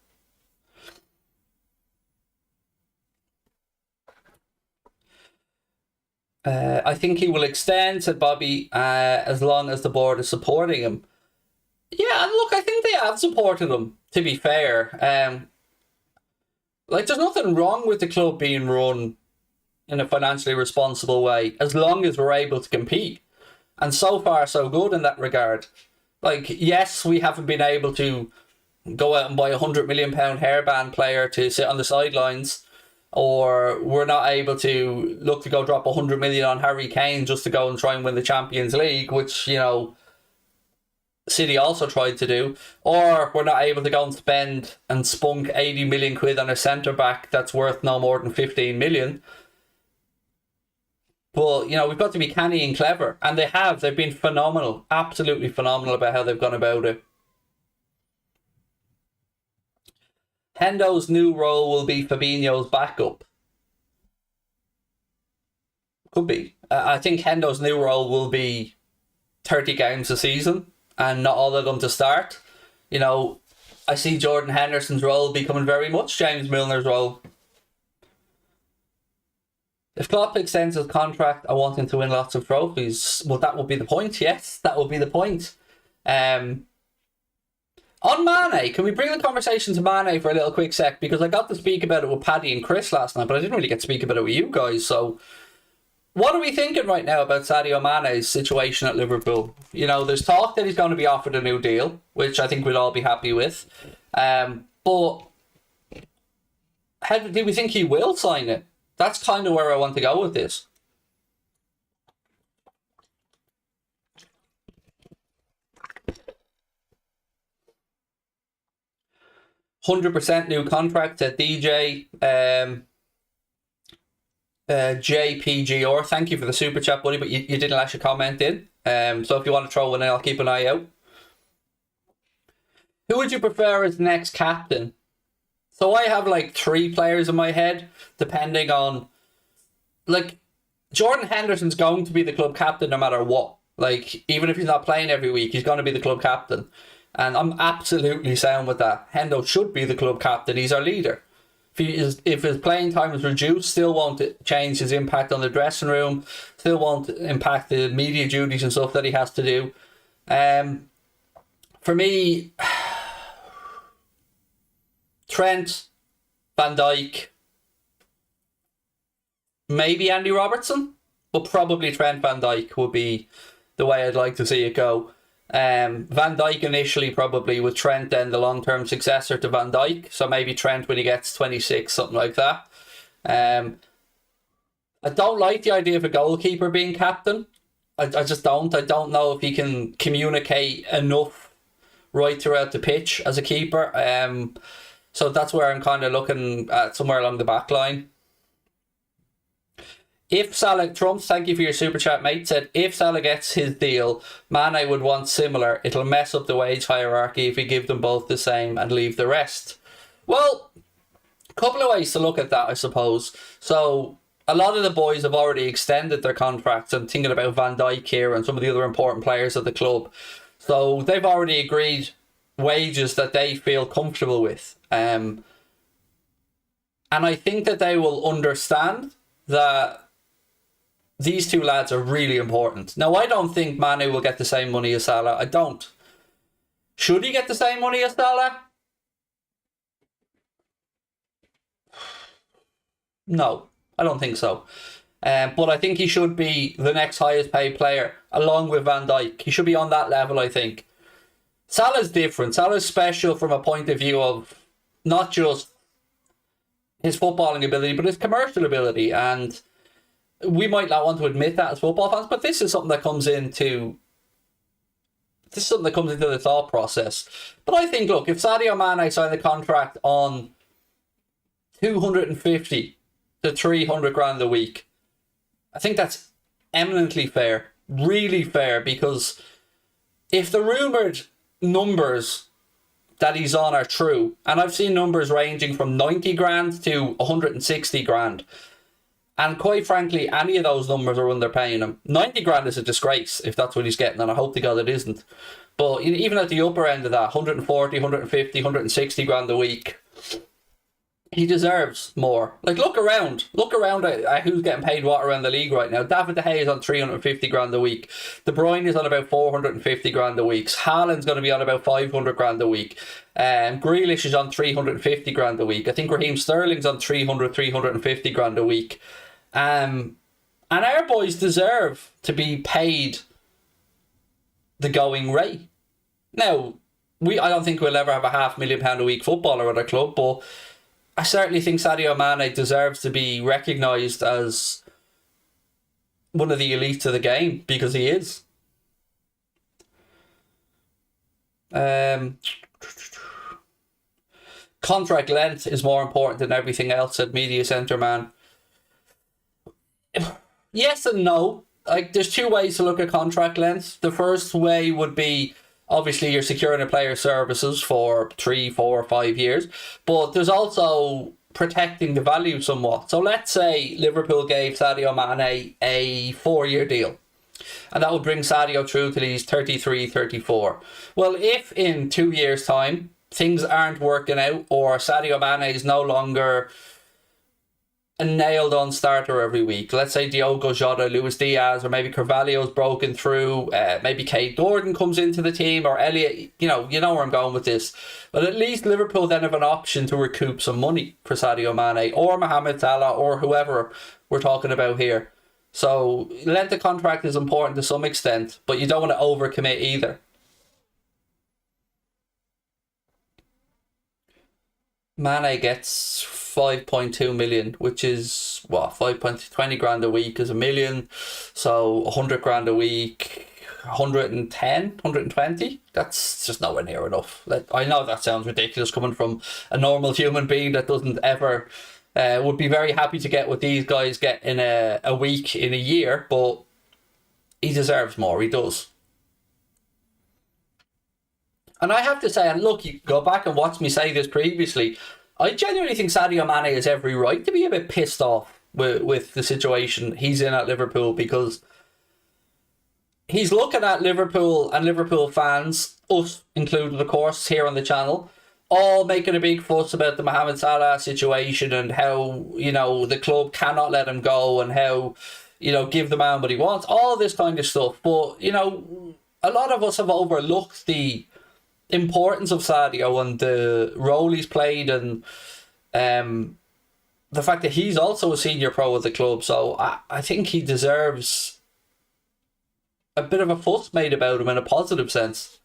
I think he will extend, said Bobby, as long as the board is supporting him. Yeah, and look, I think they have supported him, to be fair. There's nothing wrong with the club being run in a financially responsible way, as long as we're able to compete. And so far, so good in that regard. Yes, we haven't been able to go out and buy £100 million hairband player to sit on the sidelines, or we're not able to look to go drop 100 million on Harry Kane just to go and try and win the Champions League, which, City also tried to do, or we're not able to go and spend and spunk 80 million quid on a centre-back that's worth no more than 15 million. But, we've got to be canny and clever, and they've been phenomenal, absolutely phenomenal about how they've gone about it. Hendo's new role will be Fabinho's backup. Could be. I think Hendo's new role will be 30 games a season and not all of them to start. I see Jordan Henderson's role becoming very much James Milner's role. If Klopp extends his contract, I want him to win lots of trophies. Well, that would be the point, yes. That would be the point. On Mane, can we bring the conversation to Mane for a little quick sec? Because I got to speak about it with Paddy and Chris last night, but I didn't really get to speak about it with you guys. So, what are we thinking right now about Sadio Mane's situation at Liverpool? You know, there's talk that he's going to be offered a new deal, which I think we'd all be happy with. But do we think he will sign it? That's kind of where I want to go with this. $100% new contract at DJ. JPGR, thank you for the super chat, buddy, but you didn't actually comment in. So if you want to throw one in, I'll keep an eye out. Who would you prefer as next captain? So I have like 3 players in my head, depending on, like, Jordan Henderson's going to be the club captain no matter what. Like, even if he's not playing every week, he's going to be the club captain. And I'm absolutely sound with that. Hendo should be the club captain. He's our leader. If his playing time is reduced, still won't change his impact on the dressing room, still won't impact the media duties and stuff that he has to do. For me, Trent, Van Dijk, maybe Andy Robertson, but probably Trent, Van Dijk would be the way I'd like to see it go. Van Dijk initially, probably, with Trent then the long-term successor to Van Dijk. So maybe Trent when he gets 26, something like that. I don't like the idea of a goalkeeper being captain. I just don't. I don't know if he can communicate enough right throughout the pitch as a keeper. So that's where I'm kind of looking at somewhere along the back line. If Salah, Trumps, thank you for your super chat, mate, said if Salah gets his deal, Mane would want similar. It'll mess up the wage hierarchy if we give them both the same and leave the rest. Well, a couple of ways to look at that, I suppose. So a lot of the boys have already extended their contracts. I'm thinking about Van Dijk here and some of the other important players of the club. So they've already agreed wages that they feel comfortable with. And I think that they will understand that these 2 lads are really important. Now, I don't think Mane will get the same money as Salah. I don't. Should he get the same money as Salah? No, I don't think so. But I think he should be the next highest paid player, along with Van Dijk. He should be on that level, I think. Salah's different. Salah's special from a point of view of not just his footballing ability, but his commercial ability. And we might not want to admit that as football fans, but this is something that comes into the thought process. But I think, look, if Sadio Mane signed a contract on 250 to 300 grand a week, I think that's eminently fair, really fair, because if the rumoured numbers that he's on are true, and I've seen numbers ranging from 90 grand to 160 grand, and quite frankly, any of those numbers are underpaying him. 90 grand is a disgrace if that's what he's getting, and I hope to God it isn't. But even at the upper end of that, 140, 150, 160 grand a week, he deserves more. Like, look around at who's getting paid what around the league right now. David De Gea is on 350 grand a week. De Bruyne is on about 450 grand a week. Haaland's going to be on about 500 grand a week. Grealish is on 350 grand a week. I think Raheem Sterling's on 350 grand a week. And our boys deserve to be paid the going rate. Now, I don't think we'll ever have a £500,000 a week footballer at our club, but I certainly think Sadio Mane deserves to be recognised as one of the elites of the game, because he is. Contract length is more important than everything else, said Media Centre Man. Yes and no. Like, there's 2 ways to look at contract length. The first way would be, obviously, you're securing a player's services for 3, 4, 5 years, but there's also protecting the value somewhat. So let's say Liverpool gave Sadio Mane a 4-year deal, and that would bring Sadio through till he's 33, 34. Well, if in 2 years' time things aren't working out, or Sadio Mane is no longer a nailed on starter every week. Let's say Diogo Jota, Luis Diaz, or maybe Carvalho's broken through. Maybe Kate Gordon comes into the team, or Elliot. You know where I'm going with this. But at least Liverpool then have an option to recoup some money for Sadio Mane or Mohamed Salah or whoever we're talking about here. So length of contract is important to some extent, but you don't want to overcommit either. Mane gets 5.2 million, which is what, 5.20 grand a week is a million, so 100 grand a week, 110, 120. That's just nowhere near enough. I know that sounds ridiculous coming from a normal human being that doesn't ever would be very happy to get what these guys get in a week in a year, but he deserves more. He does. And I have to say, and look, you go back and watch me say this previously, I genuinely think Sadio Mane has every right to be a bit pissed off with the situation he's in at Liverpool, because he's looking at Liverpool and Liverpool fans, us included of course here on the channel, all making a big fuss about the Mohamed Salah situation and how, the club cannot let him go and how, give the man what he wants, all this kind of stuff. But, a lot of us have overlooked the importance of Sadio and the role he's played, and the fact that he's also a senior pro of the club. So I think he deserves a bit of a fuss made about him in a positive sense.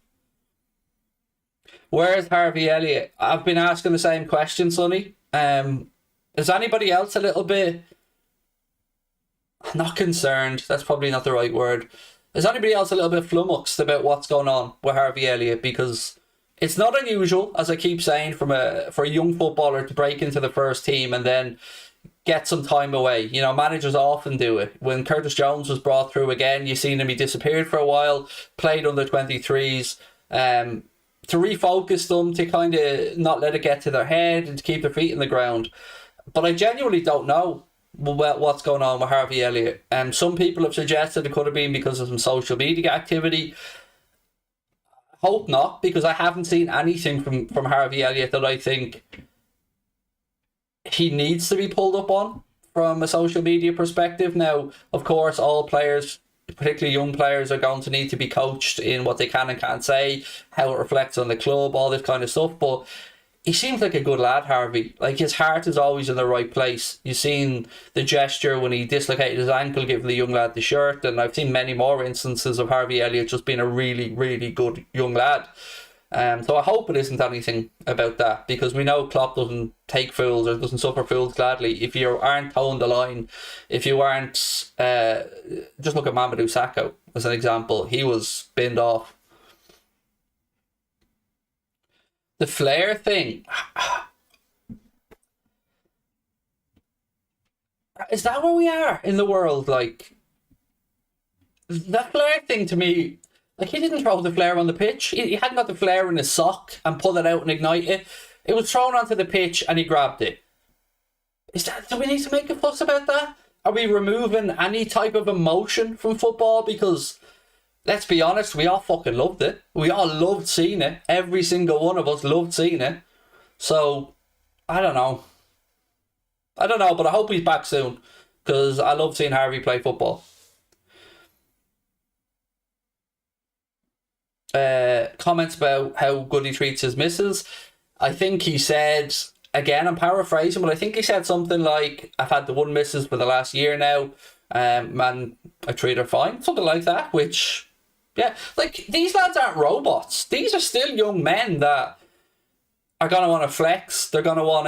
Where's Harvey Elliott? I've been asking the same question, Sonny. Is anybody else a little bit not concerned? That's probably not the right word. Is anybody else a little bit flummoxed about what's going on with Harvey Elliott? Because it's not unusual, as I keep saying, for a young footballer to break into the first team and then get some time away. Managers often do it. When Curtis Jones was brought through again, you seen him, he disappeared for a while, played under 23s, to refocus them, to kind of not let it get to their head and to keep their feet in the ground. But I genuinely don't know what's going on with Harvey Elliott. Some people have suggested it could have been because of some social media activity. Hope not, because I haven't seen anything from Harvey Elliott that I think he needs to be pulled up on from a social media perspective. Now, of course, all players, particularly young players, are going to need to be coached in what they can and can't say, how it reflects on the club, all this kind of stuff. But he seems like a good lad, Harvey. Like, his heart is always in the right place. You've seen the gesture when he dislocated his ankle, giving the young lad the shirt, and I've seen many more instances of Harvey Elliott just being a really, really good young lad. So I hope it isn't anything about that, because we know Klopp doesn't take fools or doesn't suffer fools gladly. If you aren't towing the line, if you aren't, just look at Mamadou Sakho as an example. He was binned off. The Flair thing, is that where we are in the world? Like, that Flair thing to me, like, he didn't throw the flare on the pitch. He hadn't got the flare in his sock and pull it out and ignite it. It was thrown onto the pitch and he grabbed it. Do we need to make a fuss about that? Are we removing any type of emotion from football? Because, let's be honest, we all fucking loved it. We all loved seeing it. Every single one of us loved seeing it. So, I don't know. But I hope he's back soon, because I love seeing Harvey play football. Comments about how good he treats his missus. I think he said, again, I'm paraphrasing, but I think he said something like, I've had the one missus for the last year now, and I treat her fine. Something like that, which, yeah, like, these lads aren't robots. These are still young men that are going to want to flex. They're going to want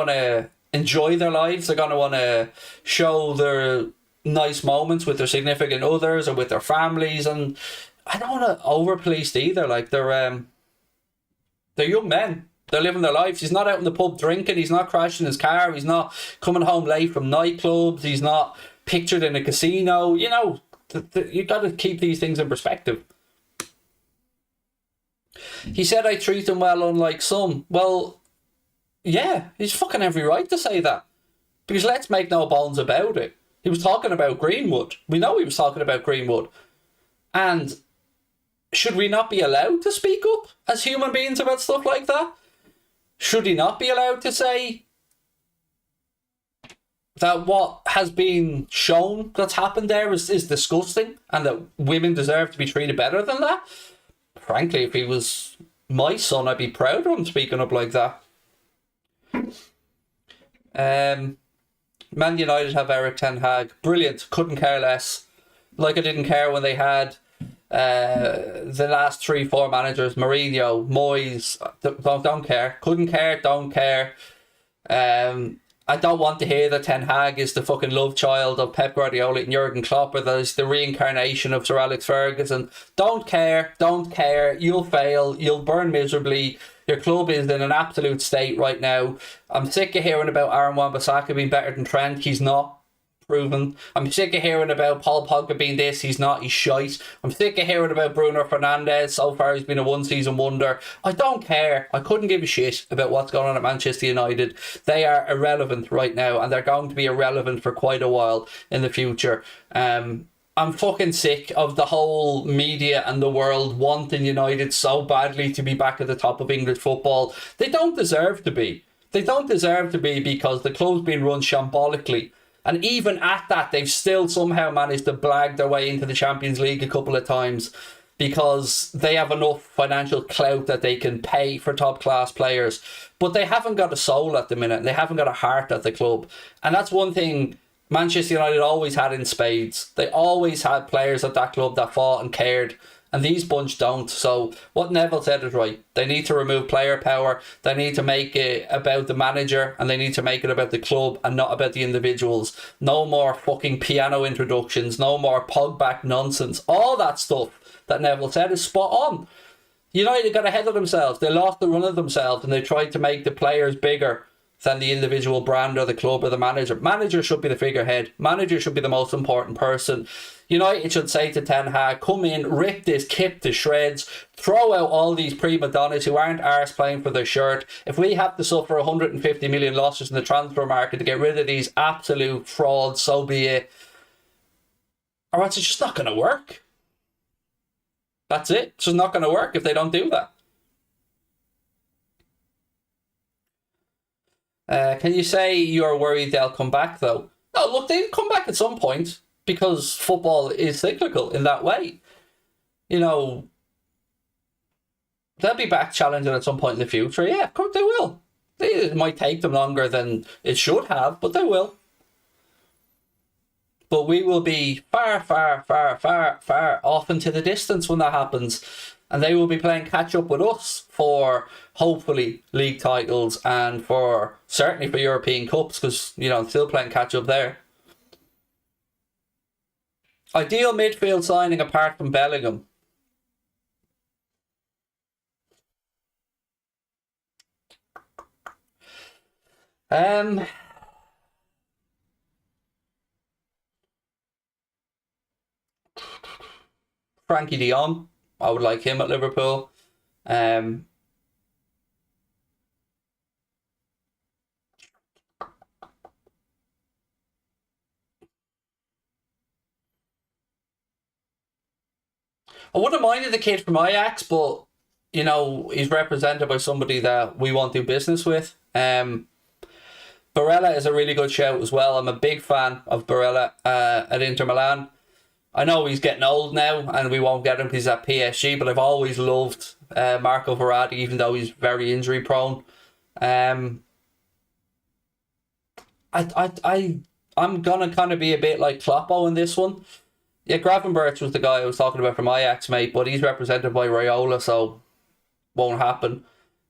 to enjoy their lives. They're going to want to show their nice moments with their significant others or with their families, and I don't want to over-police either. Like, they're young men. They're living their lives. He's not out in the pub drinking. He's not crashing his car. He's not coming home late from nightclubs. He's not pictured in a casino. You got to keep these things in perspective. He said, I treat him well, unlike some. Well, yeah, he's fucking every right to say that. Because let's make no bones about it. He was talking about Greenwood. We know he was talking about Greenwood. And should we not be allowed to speak up as human beings about stuff like that? Should he not be allowed to say that what has been shown that's happened there is disgusting and that women deserve to be treated better than that? Frankly, if he was my son, I'd be proud of him speaking up like that. Man United have Eric Ten Hag. Brilliant. Couldn't care less. Like I didn't care when they had the last 3-4 managers, Mourinho, Moyes. Don't care. Couldn't care. Don't care. I don't want to hear that Ten Hag is the fucking love child of Pep Guardiola and Jurgen Klopp, or that is the reincarnation of Sir Alex Ferguson. Don't care. Don't care. You'll fail. You'll burn miserably. Your club is in an absolute state right now. I'm sick of hearing about Aaron Wan-Bissaka being better than Trent. He's not proven. I'm sick of hearing about Paul Pogba being this. He's not. He's shite. I'm sick of hearing about Bruno Fernandes. So far, he's been a one-season wonder. I don't care. I couldn't give a shit about what's going on at Manchester United. They are irrelevant right now, and they're going to be irrelevant for quite a while in the future. I'm fucking sick of the whole media and the world wanting United so badly to be back at the top of English football. They don't deserve to be. They don't deserve to be, because the club's been run shambolically. And even at that, they've still somehow managed to blag their way into the Champions League a couple of times, because they have enough financial clout that they can pay for top class players. But they haven't got a soul at the minute. They haven't got a heart at the club. And that's one thing Manchester United always had in spades. They always had players at that club that fought and cared, and these bunch don't. So what Neville said is right. They need to remove player power. They need to make it about the manager, and they need to make it about the club and not about the individuals. No more fucking piano introductions. No more Pogba nonsense. All that stuff that Neville said is spot on. United got ahead of themselves. They lost the run of themselves, and they tried to make the players bigger than the individual brand or the club or the manager. Manager should be the figurehead. Manager should be the most important person. United should say to Ten Hag, come in, rip this kit to shreds, throw out all these prima donnas who aren't arse playing for their shirt. If we have to suffer 150 million losses in the transfer market to get rid of these absolute frauds, so be it. Or else it's just not going to work. That's it. It's just not going to work if they don't do that. Can you say you're worried they'll come back, though? No, look, they'll come back at some point, because football is cyclical in that way. You know, they'll be back challenging at some point in the future. Yeah, of course they will. It might take them longer than it should have, but they will. But we will be far, far, far, far, far off into the distance when that happens. And they will be playing catch up with us for hopefully league titles and for certainly for European Cups, because, you know, still playing catch up there. Ideal midfield signing apart from Bellingham. Frankie de Jong. I would like him at Liverpool. I wouldn't have minded the kid from Ajax, but, you know, he's represented by somebody that we won't do business with. Barella is a really good shout as well. I'm a big fan of Barella at Inter Milan. I know he's getting old now and we won't get him because he's at PSG, but I've always loved Marco Verratti, even though he's very injury prone. I'm gonna kind of be a bit like Kloppo in this one. Yeah, Gravenberch was the guy I was talking about from Ajax, mate, but he's represented by Raiola, so won't happen.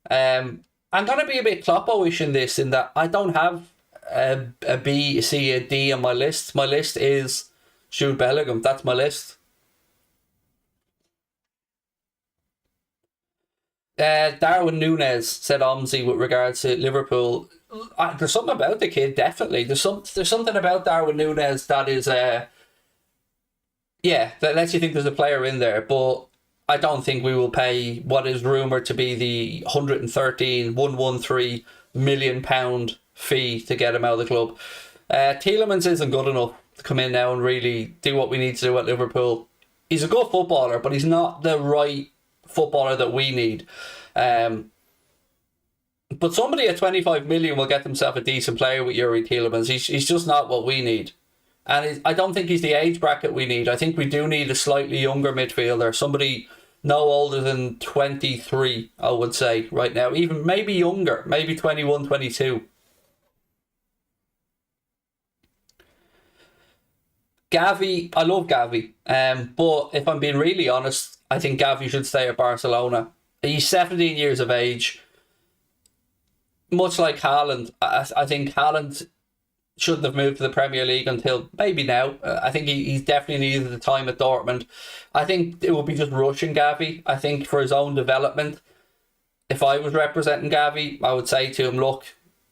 I'm gonna be a bit Kloppo-ish in this, in that I don't have a B, a C, a D on my list. My list is Jude Bellingham. That's my list. Darwin Núñez said Omzi with regards to Liverpool. There's something about the kid, definitely. There's something about Darwin Núñez that is that lets you think there's a player in there, but I don't think we will pay what is rumoured to be the 113 million pound fee to get him out of the club. Tielemans isn't good enough to come in now and really do what we need to do at Liverpool. He's a good footballer, but he's not the right footballer that we need. But somebody at 25 million will get himself a decent player with Yuri Tielemans. He's just not what we need. And I don't think he's the age bracket we need. I think we do need a slightly younger midfielder. Somebody no older than 23, I would say, right now. Even maybe younger. Maybe 21, 22. Gavi, I love Gavi. But if I'm being really honest, I think Gavi should stay at Barcelona. He's 17 years of age. Much like Haaland, I think Haaland shouldn't have moved to the Premier League until maybe now. I think he's definitely needed the time at Dortmund. I think it would be just rushing Gavi. I think for his own development, if I was representing Gavi, I would say to him, look,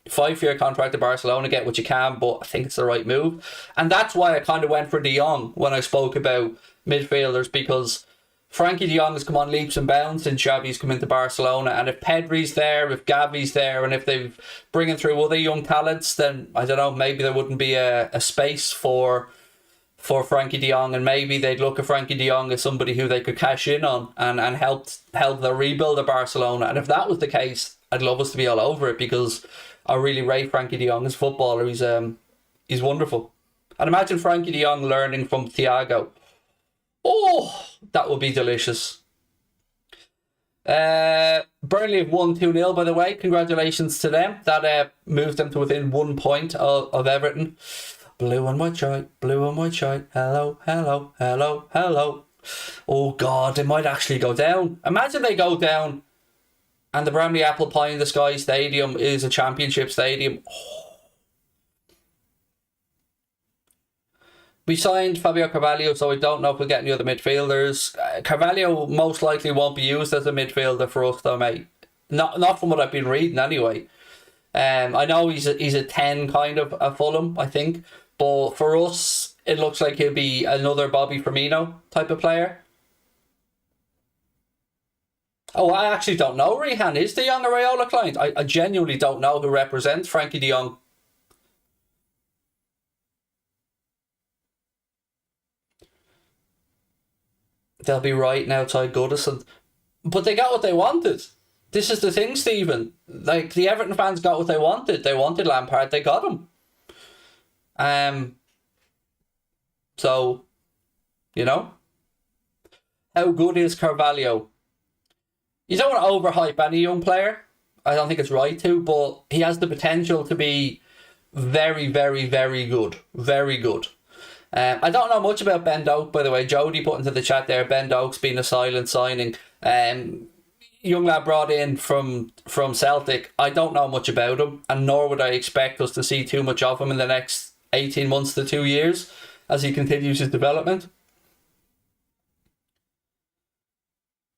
5-year contract to Barcelona, get what you can, but I think it's the right move. And that's why I kind of went for De Jong when I spoke about midfielders, because Frankie de Jong has come on leaps and bounds since Xavi's come into Barcelona, and if Pedri's there, if Gavi's there, and if they're bringing through other young talents, then I don't know, maybe there wouldn't be a space for Frankie de Jong, and maybe they'd look at Frankie de Jong as somebody who they could cash in on and help the rebuild of Barcelona. And if that was the case, I'd love us to be all over it, because I really rate Frankie de Jong as a footballer. He's wonderful. And imagine Frankie de Jong learning from Thiago. Oh, that would be delicious. Burnley have won 2-0, by the way. Congratulations to them. That moved them to within 1 point of Everton. Blue and white shite, blue and white shite. Hello, hello, hello, hello. Oh, God, they might actually go down. Imagine they go down and the Bramley Apple Pie in the Sky Stadium is a championship stadium. Oh. We signed Fabio Carvalho, so I don't know if we'll get any other midfielders. Carvalho most likely won't be used as a midfielder for us, though, mate. Not from what I've been reading, anyway. I know he's a 10 kind of a Fulham, I think. But for us, it looks like he'll be another Bobby Firmino type of player. Oh, I actually don't know, Rehan. Is De Jong a Raiola client? I genuinely don't know who represents Frankie de Jong. They'll be right outside Goodison. But they got what they wanted. This is the thing, Stephen. Like, the Everton fans got what they wanted. They wanted Lampard. They got him. So, you know. How good is Carvalho? You don't want to overhype any young player. I don't think it's right to, but he has the potential to be very, very, very good. Very good. I don't know much about Ben Doak, by the way. Jody put into the chat there, Ben Doak's been a silent signing. Young lad brought in from Celtic. I don't know much about him, and nor would I expect us to see too much of him in the next 18 months to 2 years as he continues his development.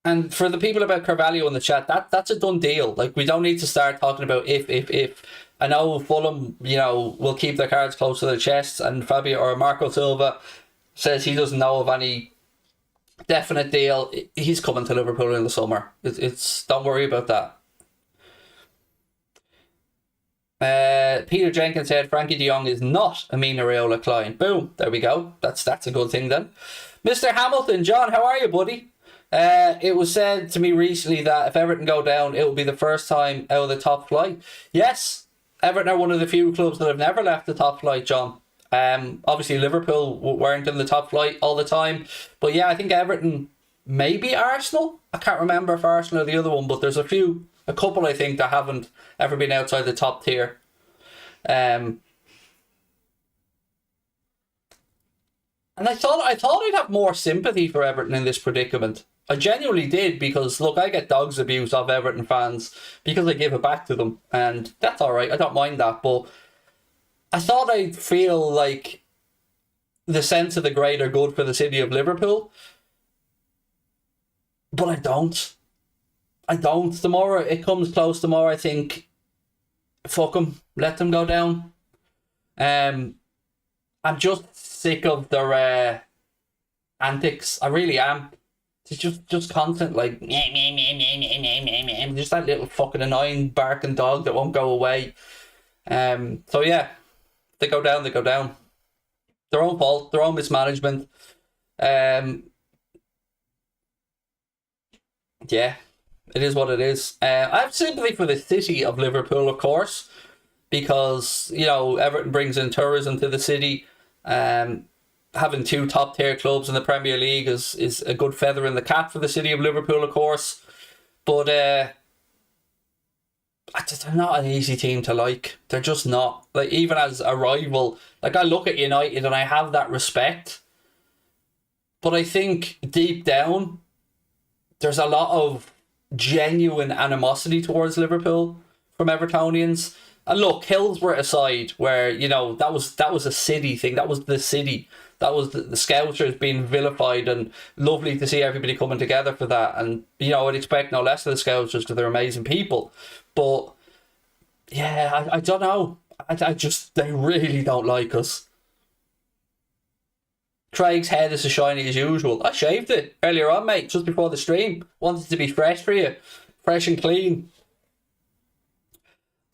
And for the people about Carvalho in the chat, that's a done deal. Like, we don't need to start talking about if. I know Fulham, will keep their cards close to their chests, and Fabio or Marco Silva says he doesn't know of any definite deal. He's coming to Liverpool in the summer. It's don't worry about that. Peter Jenkins said Frankie de Jong is not a Mina Raiola client. Boom, there we go. That's a good thing then. Mr. Hamilton, John, how are you, buddy? It was said to me recently that if Everton go down, it will be the first time out of the top flight. Yes, Everton are one of the few clubs that have never left the top flight, John. Obviously Liverpool weren't in the top flight all the time, but yeah, I think Everton, maybe Arsenal. I can't remember if Arsenal are the other one, but there's a couple I think that haven't ever been outside the top tier. And I thought I'd have more sympathy for Everton in this predicament. I genuinely did, because look, I get dogs abuse off Everton fans because I give it back to them, and that's alright, I don't mind that, but I thought I'd feel like the sense of the greater good for the city of Liverpool, but I don't. The more it comes close, the more I think, fuck them, let them go down. I'm just sick of their antics. I really am. It's just constant, like, just that little fucking annoying barking dog that won't go away. So yeah, they go down. Their own fault, their own mismanagement. Yeah, it is what it is. I have sympathy for the city of Liverpool, of course, because, Everton brings in tourism to the city. Having two top tier clubs in the Premier League is a good feather in the cap for the city of Liverpool, of course. But they're not an easy team to like. They're just not. Like, even as a rival, like, I look at United and I have that respect. But I think deep down, there's a lot of genuine animosity towards Liverpool from Evertonians. And look, Hillsborough aside, where, that was a city thing. That was the city. That was the Scousers being vilified, and lovely to see everybody coming together for that. And, I'd expect no less of the Scousers because they're amazing people. But, yeah, I don't know. They really don't like us. Craig's head is as shiny as usual. I shaved it earlier on, mate, just before the stream. Wanted it to be fresh for you. Fresh and clean.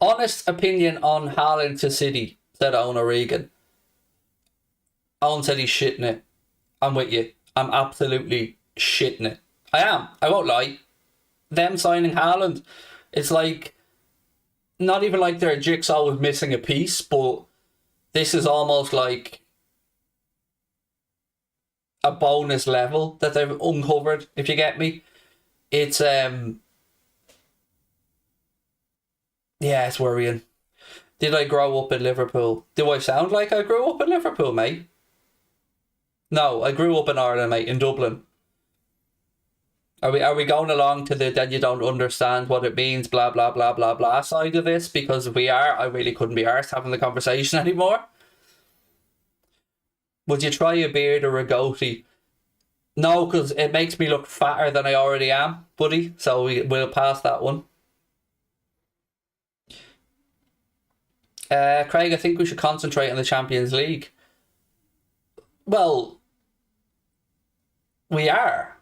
Honest opinion on Haaland to City, said Owen O'Regan. Owen said he's shitting it. I'm with you. I'm absolutely shitting it. I am. I won't lie. Them signing Haaland, it's like, not even like their jigsaw was missing a piece, but this is almost like a bonus level that they've uncovered, if you get me. It's it's worrying. Did I grow up in Liverpool? Do I sound like I grew up in Liverpool, mate? No, I grew up in Ireland, mate, in Dublin. Are we going along to the that you don't understand what it means, blah blah blah blah blah side of this? Because if we are, I really couldn't be arsed having the conversation anymore. Would you try a beard or a goatee? No, because it makes me look fatter than I already am, buddy. So we'll pass that one. Craig, I think we should concentrate on the Champions League. Well, we are.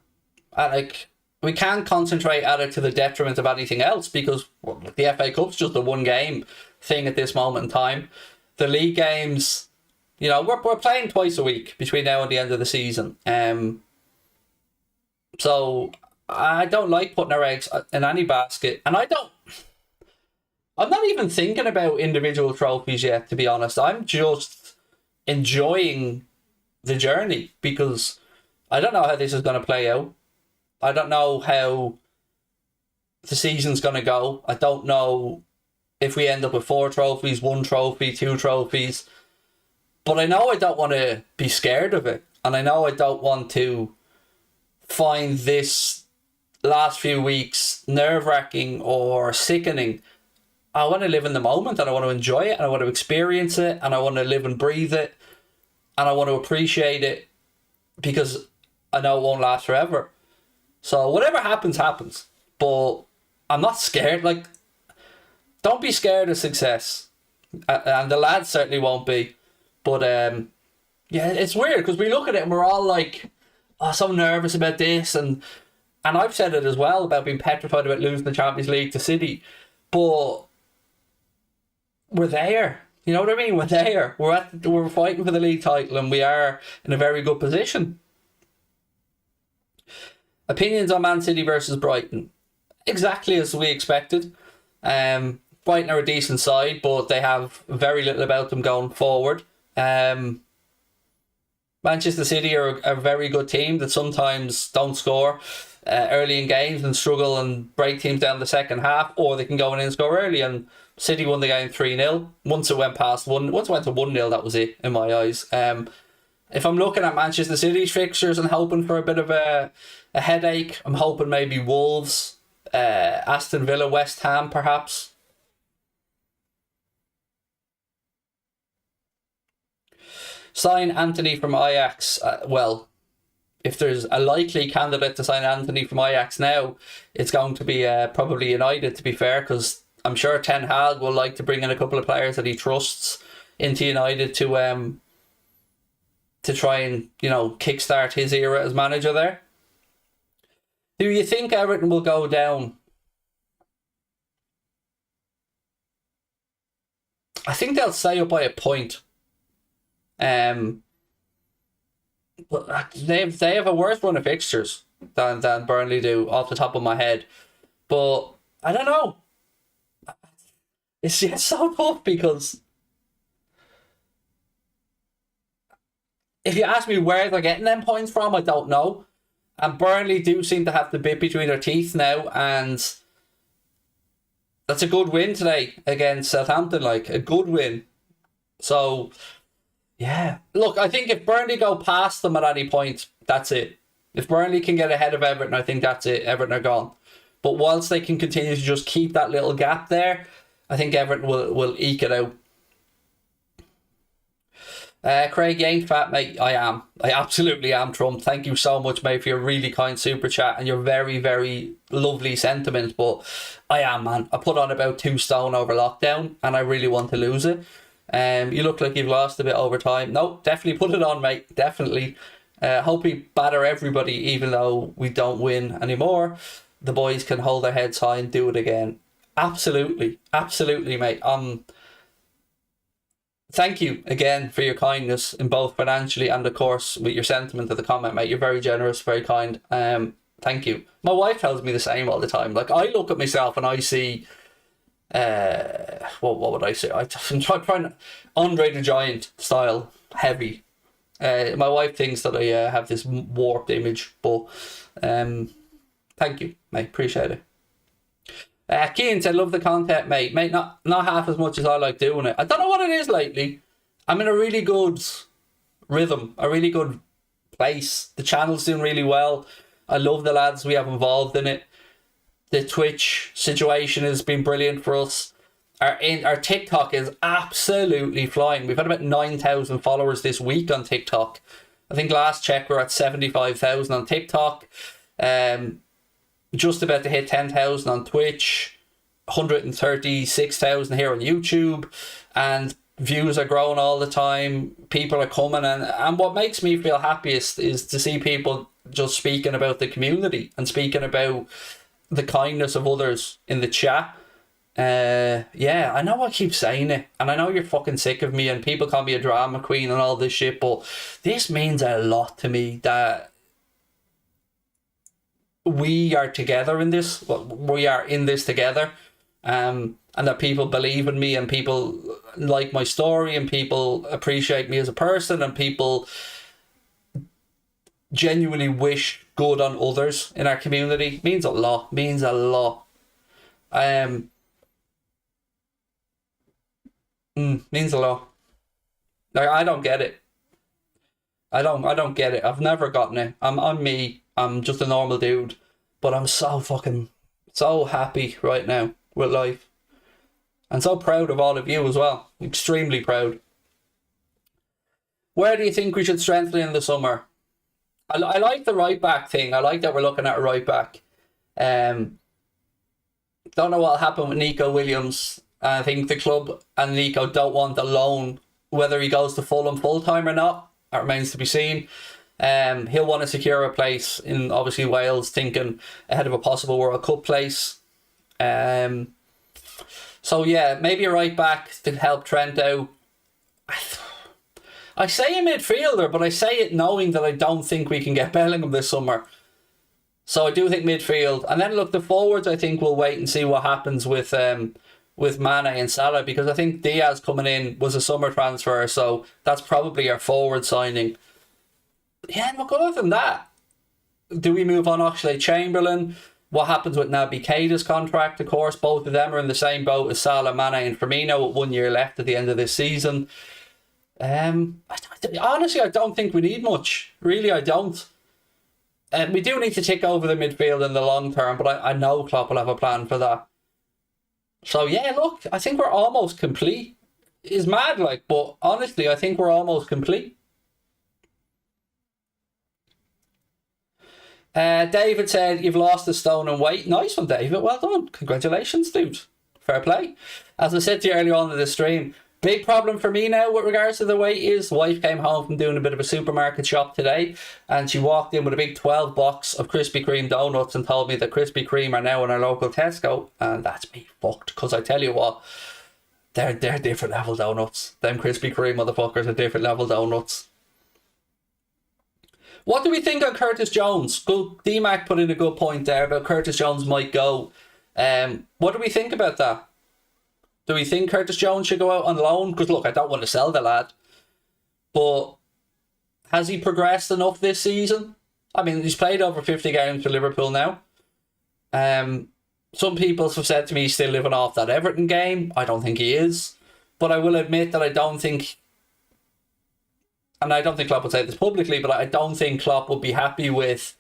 We can't concentrate at it to the detriment of anything else, because the FA Cup's just a one game thing at this moment in time. The league games, we're playing twice a week between now and the end of the season. So I don't like putting our eggs in any basket, and I'm not even thinking about individual trophies yet, to be honest. I'm just enjoying the journey, because I don't know how this is going to play out. I don't know how the season's going to go. I don't know if we end up with 4 trophies, 1 trophy, 2 trophies. But I know I don't want to be scared of it. And I know I don't want to find this last few weeks nerve-wracking or sickening. I want to live in the moment, and I want to enjoy it, and I want to experience it, and I want to live and breathe it, and I want to appreciate it, because I know it won't last forever. So whatever happens, happens. But I'm not scared. Like, don't be scared of success. And the lads certainly won't be. But it's weird, because we look at it and we're all like, so nervous about this. And I've said it as well about being petrified about losing the Champions League to City. But we're there. You know what I mean? We're there. We're fighting for the league title, and we are in a very good position. Opinions on Man City versus Brighton. Exactly as we expected. Brighton are a decent side, but they have very little about them going forward. Manchester City are a very good team that sometimes don't score early in games and struggle and break teams down the second half, or they can go in and score early. And City won the game 3-0. Once it went to 1-0, that was it in my eyes. If I'm looking at Manchester City's fixtures and hoping for a bit of a headache, I'm hoping maybe Wolves, Aston Villa, West Ham, perhaps. Sign Anthony from Ajax. Well, if there's a likely candidate to sign Anthony from Ajax now, it's going to be probably United, to be fair, because I'm sure Ten Hag will like to bring in a couple of players that he trusts into United to try and, kickstart his era as manager there. Do you think Everton will go down? I think they'll stay up by a point. But they have a worse run of fixtures. than Burnley do off the top of my head. But I don't know. It's so tough because if you ask me where they're getting them points from, I don't know. And Burnley do seem to have the bit between their teeth now, and that's a good win today against Southampton, like a good win. So, yeah. Look, I think if Burnley go past them at any point, that's it. If Burnley can get ahead of Everton, I think that's it. Everton are gone. But whilst they can continue to just keep that little gap there, I think Everton will eke it out. Craig, you ain't fat, mate. I am. I absolutely am, Trump. Thank you so much, mate, for your really kind super chat and your very, very lovely sentiments. But I am, man. I put on about 2 stone over lockdown and I really want to lose it. You look like you've lost a bit over time. No, definitely put it on, mate. Definitely. Hope we batter everybody, even though we don't win anymore. The boys can hold their heads high and do it again. Absolutely. Absolutely, mate. Thank you again for your kindness in both financially and of course with your sentiment of the comment, mate. You're very generous, very kind. Thank you. My wife tells me the same all the time. Like, I look at myself and I see what would I say? I'm trying Andre the Giant style heavy. My wife thinks that I have this warped image, but thank you, mate. Appreciate it. Keane said, love the content, mate. Mate, not half as much as I like doing it. I don't know what it is lately. I'm in a really good rhythm, a really good place. The channel's doing really well. I love the lads we have involved in it. The Twitch situation has been brilliant for us. Our TikTok is absolutely flying. We've had about 9,000 followers this week on TikTok. I think last check we're at 75,000 on TikTok. Just about to hit 10,000 on Twitch, 136,000 here on YouTube, and views are growing all the time. People are coming, and what makes me feel happiest is to see people just speaking about the community and speaking about the kindness of others in the chat. Yeah, I know I keep saying it, and I know you're fucking sick of me, and people call me a drama queen and all this shit, but this means a lot to me that we are together in this. We are in this together, and that people believe in me and people like my story and people appreciate me as a person and people genuinely wish good on others in our community. Means a lot. Means a lot. Means a lot. Like, I don't get it. I don't get it. I've never gotten it. I'm me. I'm just a normal dude, but I'm so happy right now with life. And so proud of all of you as well. Extremely proud. Where do you think we should strengthen in the summer? I like the right back thing. I like that we're looking at a right back. Don't know what'll happen with Nico Williams. I think the club and Nico don't want a loan. Whether he goes to Fulham full-time or not, that remains to be seen. He'll want to secure a place in obviously Wales, thinking ahead of a possible World Cup place. So yeah, maybe a right back to help Trent out. I say a midfielder, but I say it knowing that I don't think we can get Bellingham this summer. So I do think midfield, and then look, the forwards. I think we'll wait and see what happens with Mane and Salah, because I think Diaz coming in was a summer transfer, so that's probably our forward signing. Yeah, look, other than that, do we move on Oxlade-Chamberlain? What happens with Naby Keita's contract? Of course, both of them are in the same boat as Salah, Mane and Firmino with 1 year left at the end of this season. Honestly, I don't think we need much. Really, I don't. We do need to take over the midfield in the long term, but I know Klopp will have a plan for that. So yeah, look, I think we're almost complete. It's mad, like, but honestly, I think we're almost complete. David said, you've lost a stone in weight. Nice one, David. Well done. Congratulations, dude. Fair play. As I said to you earlier on in the stream, big problem for me now with regards to the weight is wife came home from doing a bit of a supermarket shop today and she walked in with a big 12 box of Krispy Kreme donuts and told me that Krispy Kreme are now in our local Tesco, and that's me fucked, because I tell you what, they're different level donuts. Them Krispy Kreme motherfuckers are different level donuts. What do we think on Curtis Jones? Good, DMAC put in a good point there about Curtis Jones might go. What do we think about that? Do we think Curtis Jones should go out on loan? Because look, I don't want to sell the lad, but has he progressed enough this season? I mean, he's played over 50 games for Liverpool now. Some people have said to me he's still living off that Everton game. I don't think he is. But I will admit that I don't think, and I don't think Klopp would say this publicly, but I don't think Klopp would be happy with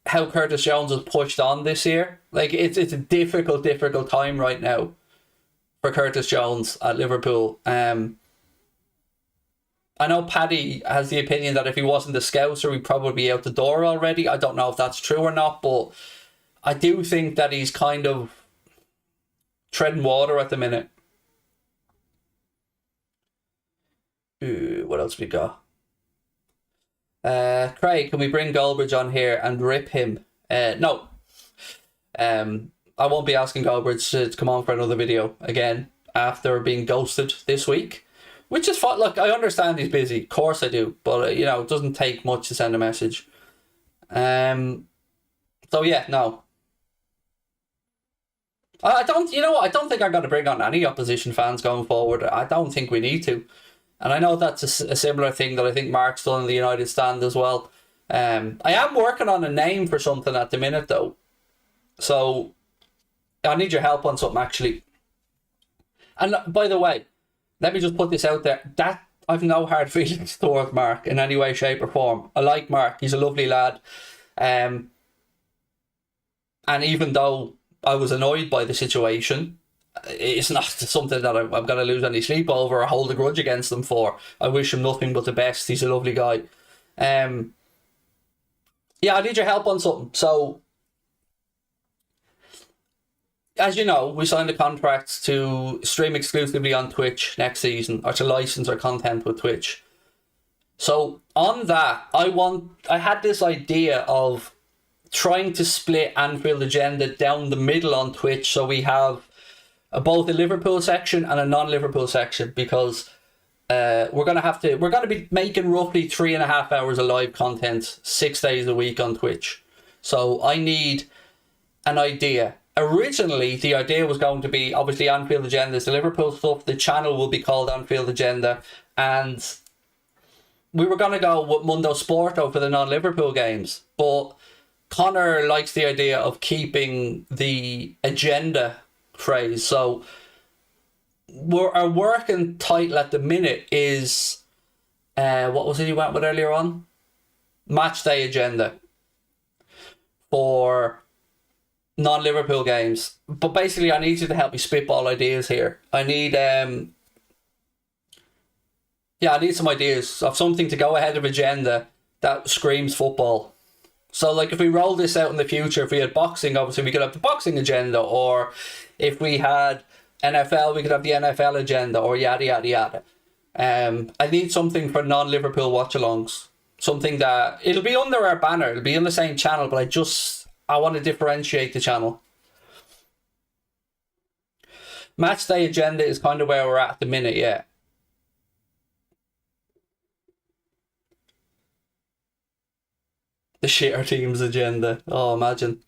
how Curtis Jones was pushed on this year. Like, it's a difficult time right now for Curtis Jones at Liverpool. I know Paddy has the opinion that if he wasn't a Scouser, he'd probably be out the door already. I don't know if that's true or not, but I do think that he's kind of treading water at the minute. What else we got? Craig, can we bring Goldbridge on here and rip him? No. I won't be asking Goldbridge to come on for another video again after being ghosted this week. Which is fine. Look, I understand he's busy. Of course I do. But, it doesn't take much to send a message. So, yeah, no. I don't think I'm going to bring on any opposition fans going forward. I don't think we need to. And I know that's a similar thing that I think Mark's done in the United Stand as well. I am working on a name for something at the minute, though. So, I need your help on something, actually. And by the way, let me just put this out there. That I've no hard feelings towards Mark in any way, shape or form. I like Mark. He's a lovely lad. And even though I was annoyed by the situation, it's not something that I'm going to lose any sleep over or hold a grudge against him for. I wish him nothing but the best. He's a lovely guy. Yeah, I need your help on something. So, as you know, we signed a contract to stream exclusively on Twitch next season, or to license our content with Twitch. So, on that, I had this idea of trying to split Anfield Agenda down the middle on Twitch, so we have both a Liverpool section and a non-Liverpool section, because we're going to be making roughly 3.5 hours of live content 6 days a week on Twitch. So I need an idea. Originally, the idea was going to be, obviously, Anfield Agenda is the Liverpool stuff. The channel will be called Anfield Agenda, and we were going to go with Mundo Sporto for the non-Liverpool games, but Connor likes the idea of keeping the agenda phrase. So our working title at the minute is what was it you went with earlier on? Match Day Agenda for non-Liverpool games. But basically I need you to help me spitball ideas here. I need some ideas of something to go ahead of agenda that screams football. So, like, if we roll this out in the future, if we had boxing, obviously we could have the boxing agenda, or if we had NFL, we could have the NFL agenda, or yada, yada, yada. I need something for non-Liverpool watch-alongs. Something that, it'll be under our banner, it'll be on the same channel, but I want to differentiate the channel. Match Day Agenda is kind of where we're at the minute, yeah. The shitter team's agenda. Oh, imagine.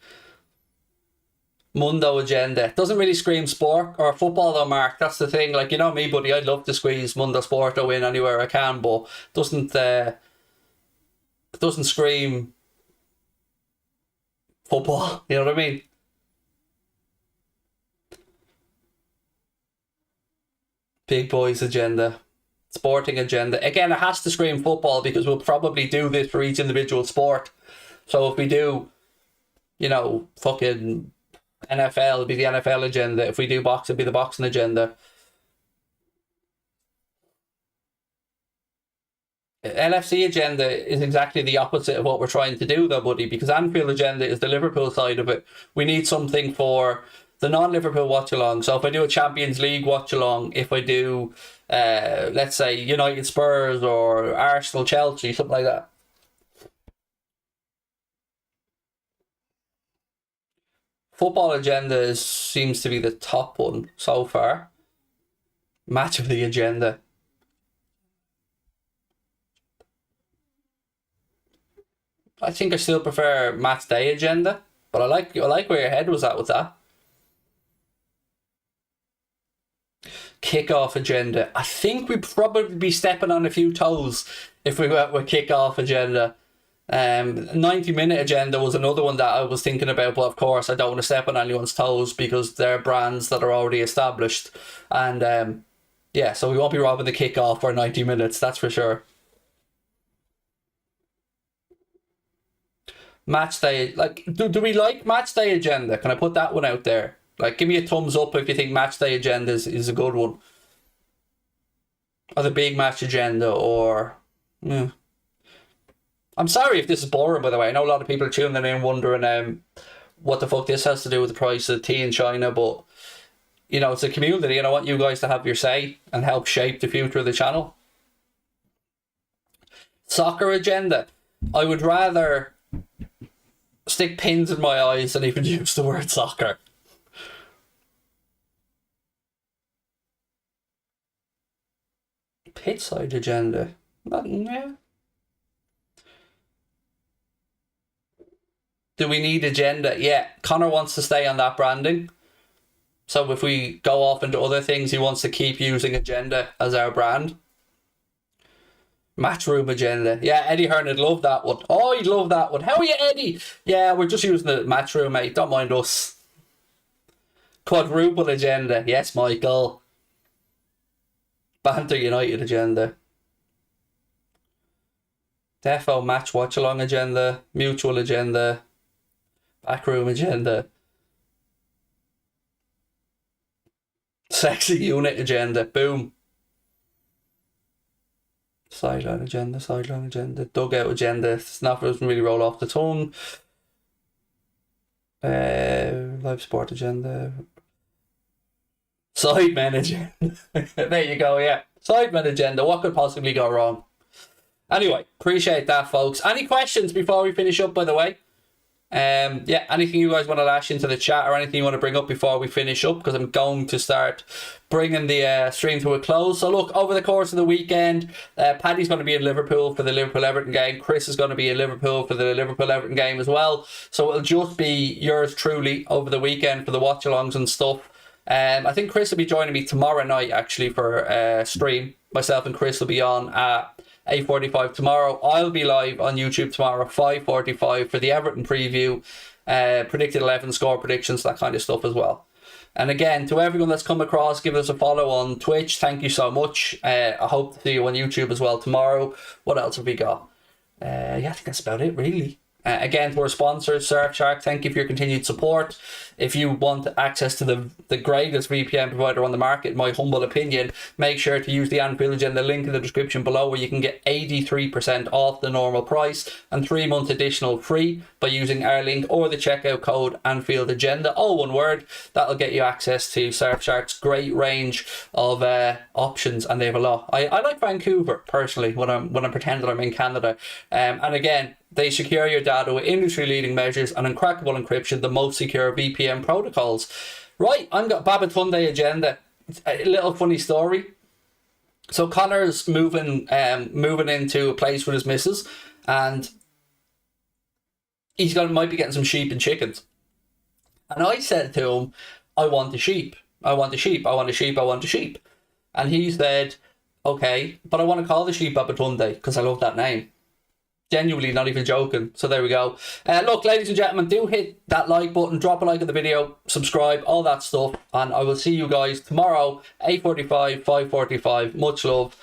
Mundo Agenda. Doesn't really scream sport or football though, Mark. That's the thing. Like, you know me, buddy. I'd love to squeeze Mundo Sporto in anywhere I can, but doesn't scream football. You know what I mean? Big Boys Agenda. Sporting Agenda. Again, it has to scream football because we'll probably do this for each individual sport. So if we do, fucking NFL, it'll be the NFL agenda. If we do boxing, it'll be the boxing agenda. LFC agenda is exactly the opposite of what we're trying to do though, buddy, because Anfield Agenda is the Liverpool side of it. We need something for the non-Liverpool watch-along. So if I do a Champions League watch-along, if I do, let's say, United Spurs or Arsenal Chelsea, something like that. Football Agenda seems to be the top one so far. Match of the Agenda. I think I still prefer match day agenda, but I like where your head was at with that. Kick-off agenda. I think we'd probably be stepping on a few toes if we went with kick-off agenda. 90-minute agenda was another one that I was thinking about, but of course I don't want to step on anyone's toes because they're brands that are already established. And yeah, so we won't be robbing the kick-off for 90 minutes, that's for sure. Match day, like, do we like match day agenda? Can I put that one out there? Like, give me a thumbs up if you think match day agenda is a good one. Or the big match agenda, or... Yeah. I'm sorry if this is boring, by the way. I know a lot of people are tuning in wondering what the fuck this has to do with the price of tea in China, but, you know, it's a community and I want you guys to have your say and help shape the future of the channel. Soccer agenda. I would rather stick pins in my eyes than even use the word soccer. Pit side agenda. Yeah. Do we need agenda? Yeah, Connor wants to stay on that branding. So if we go off into other things, he wants to keep using agenda as our brand. Matchroom agenda. Yeah, Eddie Hearn would love that one. Oh, he'd love that one. How are you, Eddie? Yeah, we're just using the matchroom, mate. Don't mind us. Quadruple agenda. Yes, Michael. Banter United agenda. Defo match watch along agenda. Mutual agenda. Backroom agenda. Sexy unit agenda. Boom. Sideline agenda. Sideline agenda. Dugout agenda. It's not, doesn't really roll off the tongue. Live sport agenda. Sidemen agenda. There you go, yeah. Sidemen agenda. What could possibly go wrong? Anyway, appreciate that, folks. Any questions before we finish up, by the way? Yeah, anything you guys want to lash into the chat or anything you want to bring up before we finish up, because I'm going to start bringing the stream to a close. So look, over the course of the weekend, Paddy's going to be in Liverpool for the Liverpool Everton game. Chris is going to be in Liverpool for the Liverpool Everton game as well. So it'll just be yours truly over the weekend for the watch alongs and stuff. I think Chris will be joining me tomorrow night actually for stream. Myself and Chris will be on at 8:45 tomorrow. I'll be live on YouTube tomorrow at 5:45 for the Everton preview, predicted 11 score predictions, that kind of stuff as well. And again, to everyone that's come across, give us a follow on Twitch. Thank you so much. I hope to see you on YouTube as well tomorrow. What else have we got? Yeah, I think that's about it really. Again, to our sponsors, Surfshark, thank you for your continued support. If you want access to the greatest VPN provider on the market, in my humble opinion, make sure to use the Anfield Agenda link in the description below, where you can get 83% off the normal price and 3 months additional free by using our link or the checkout code Anfield Agenda, all one word. That'll get you access to Surfshark's great range of options, and they have a lot. I like Vancouver personally when I'm pretending I'm in Canada, and again, they secure your data with industry-leading measures and uncrackable encryption, the most secure VPN protocols. Right, I've got Babatunde agenda. A little funny story. So Connor's moving into a place with his missus, and might be getting some sheep and chickens. And I said to him, I want a sheep. I want a sheep. I want a sheep. I want a sheep. And he said, okay, but I want to call the sheep Babatunde because I love that name. Genuinely, not even joking. So there we go. Look, ladies and gentlemen, do hit that like button, drop a like on the video, subscribe, all that stuff, and I will see you guys tomorrow, 8:45, 5:45. Much love.